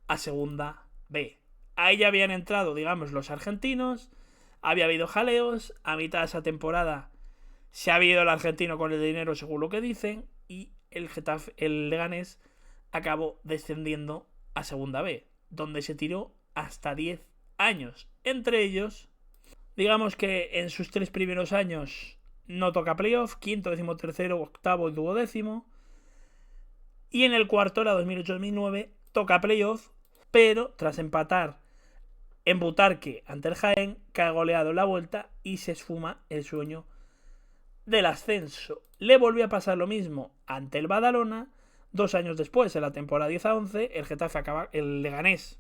a segunda B. Ahí ya habían entrado, digamos, los argentinos, había habido jaleos, a mitad de esa temporada se ha ido el argentino con el dinero según lo que dicen y el Leganés acabó descendiendo a segunda B, donde se tiró hasta 10 años. Entre ellos, digamos que en sus 3 primeros años no toca playoff, quinto, 13º, octavo y 12º. Y en el cuarto, la 2008-2009, toca playoff, pero tras empatar en Butarque ante el Jaén, cae goleado en la vuelta y se esfuma el sueño del ascenso. Le volvió a pasar lo mismo ante el Badalona. 2 años después, en la temporada 10-11, el Leganés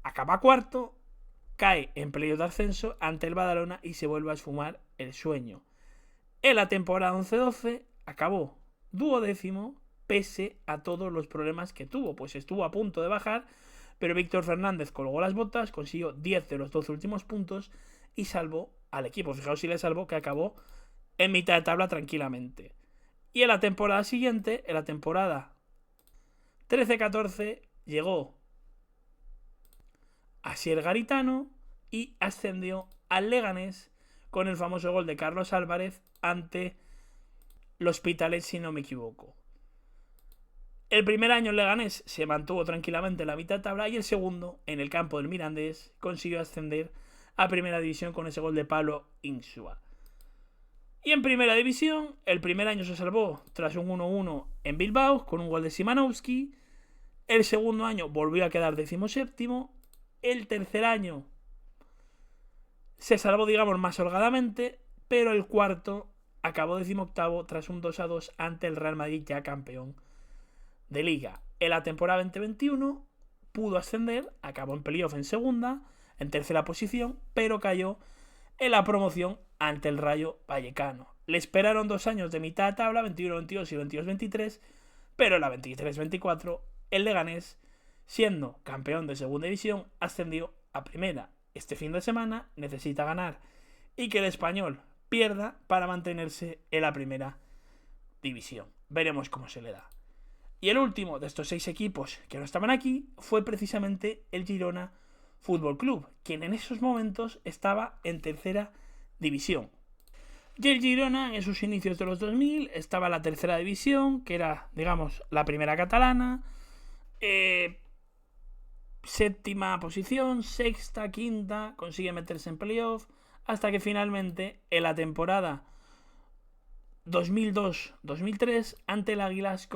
acaba cuarto, cae en playoff de ascenso ante el Badalona y se vuelve a esfumar el sueño. En la temporada 11-12 acabó 12º, pese a todos los problemas que tuvo, pues estuvo a punto de bajar, pero Víctor Fernández colgó las botas, consiguió 10 de los 12 últimos puntos y salvó al equipo. Fijaos si le salvó, que acabó en mitad de tabla tranquilamente. Y en la temporada siguiente, en la temporada 13-14, llegó Asier Garitano y ascendió al Leganés con el famoso gol de Carlos Álvarez ante el Hospitalet, si no me equivoco. El primer año el Leganés se mantuvo tranquilamente en la mitad de tabla y el segundo, en el campo del Mirandés, consiguió ascender a primera división con ese gol de Pablo Insua. Y en primera división, el primer año se salvó tras un 1-1 en Bilbao con un gol de Szymanowski. El segundo año volvió a quedar 17º. El tercer año se salvó, digamos, más holgadamente, pero el cuarto acabó 18º tras un 2-2 ante el Real Madrid, ya campeón de Liga. En la temporada 2021 pudo ascender, acabó en playoff en segunda, en tercera posición, pero cayó en la promoción ante el Rayo Vallecano. Le esperaron 2 años de mitad de tabla, 21-22 y 22-23, pero en la 23-24 el Leganés, siendo campeón de segunda división, ascendió a primera. Este fin de semana necesita ganar y que el Español pierda para mantenerse en la primera división. Veremos cómo se le da. Y el último de estos 6 equipos que no estaban aquí fue precisamente el Girona Fútbol Club, quien en esos momentos estaba en tercera división. Y el Girona, en sus inicios de los 2000, estaba en la tercera división, que era, digamos, la primera catalana. Séptima posición, sexta, quinta, consigue meterse en playoff, hasta que finalmente en la temporada 2002-2003 ante el Águilas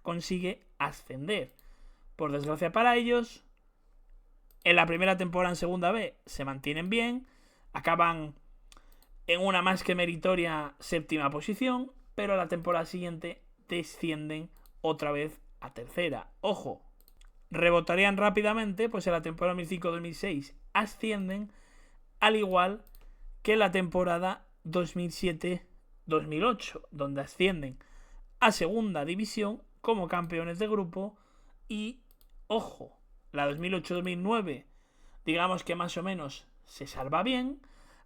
consigue ascender. Por desgracia para ellos, en la primera temporada en segunda B se mantienen bien, acaban en una más que meritoria séptima posición, pero la temporada siguiente descienden otra vez a tercera. Ojo, rebotarían rápidamente, pues en la temporada 2005-2006 ascienden, al igual que en la temporada 2007-2008, donde ascienden a segunda división como campeones de grupo. Y, ojo, la 2008-2009, digamos que más o menos se salva bien,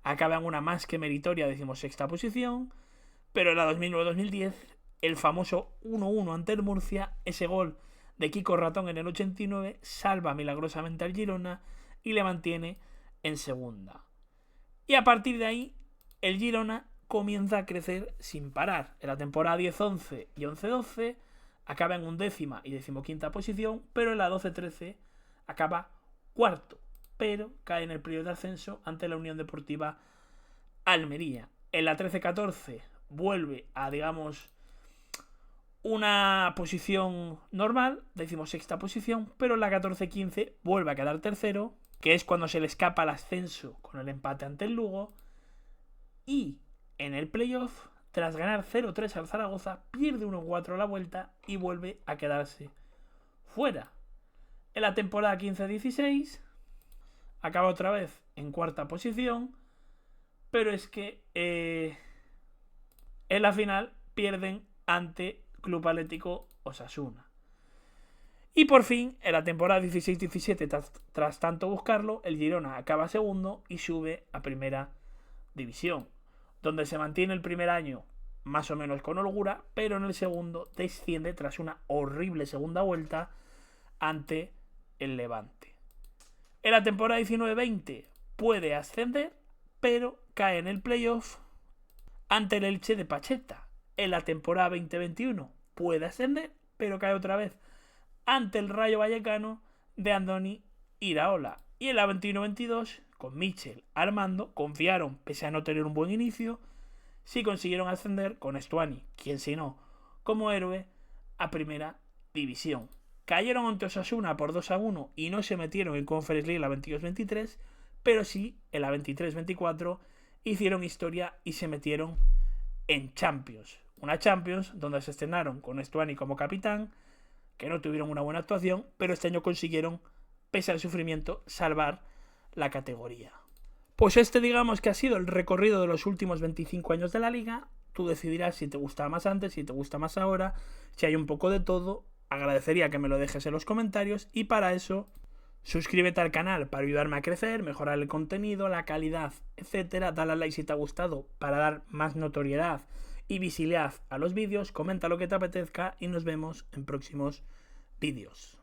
acaba en una más que meritoria 16ª posición, pero en la 2009-2010, el famoso 1-1 ante el Murcia, ese gol de Kiko Ratón en el 89, salva milagrosamente al Girona y le mantiene en segunda. Y a partir de ahí, el Girona comienza a crecer sin parar. En la temporada 10-11 y 11-12 acaba en 11ª y 15ª posición, pero en la 12-13 acaba cuarto, pero cae en el periodo de ascenso ante la Unión Deportiva Almería. En la 13-14 vuelve a, digamos, una posición normal, 16ª posición, pero en la 14-15 vuelve a quedar tercero, que es cuando se le escapa el ascenso con el empate ante el Lugo, y en el playoff, tras ganar 0-3 al Zaragoza, pierde 1-4 a la vuelta y vuelve a quedarse fuera. En la temporada 15-16 acaba otra vez en cuarta posición, pero es que en la final pierden ante Club Atlético Osasuna. Y por fin, en la temporada 16-17, tras tanto buscarlo, el Girona acaba segundo y sube a primera división, donde se mantiene el primer año más o menos con holgura, pero en el segundo desciende tras una horrible segunda vuelta ante el Levante. En la temporada 19-20 puede ascender, pero cae en el playoff ante el Elche de Pacheta. En la temporada 20-21 puede ascender, pero cae otra vez ante el Rayo Vallecano de Andoni Iraola. Y en la 21-22, con Michel Armando, confiaron, pese a no tener un buen inicio, sí consiguieron ascender con Estuani, quien si no, como héroe, a primera división. Cayeron ante Osasuna por 2-1 y no se metieron en Conference League en la 22-23, pero sí en la 23-24 hicieron historia y se metieron en Champions. Una Champions donde se estrenaron con Estuani como capitán, que no tuvieron una buena actuación, pero este año consiguieron, pese al sufrimiento, salvar la categoría. Pues este, digamos que ha sido el recorrido de los últimos 25 años de la liga. Tú decidirás si te gustaba más antes, si te gusta más ahora, si hay un poco de todo. Agradecería que me lo dejes en los comentarios y para eso suscríbete al canal para ayudarme a crecer, mejorar el contenido, la calidad, etcétera. Dale a like si te ha gustado para dar más notoriedad y visibilidad a los vídeos. Comenta lo que te apetezca y nos vemos en próximos vídeos.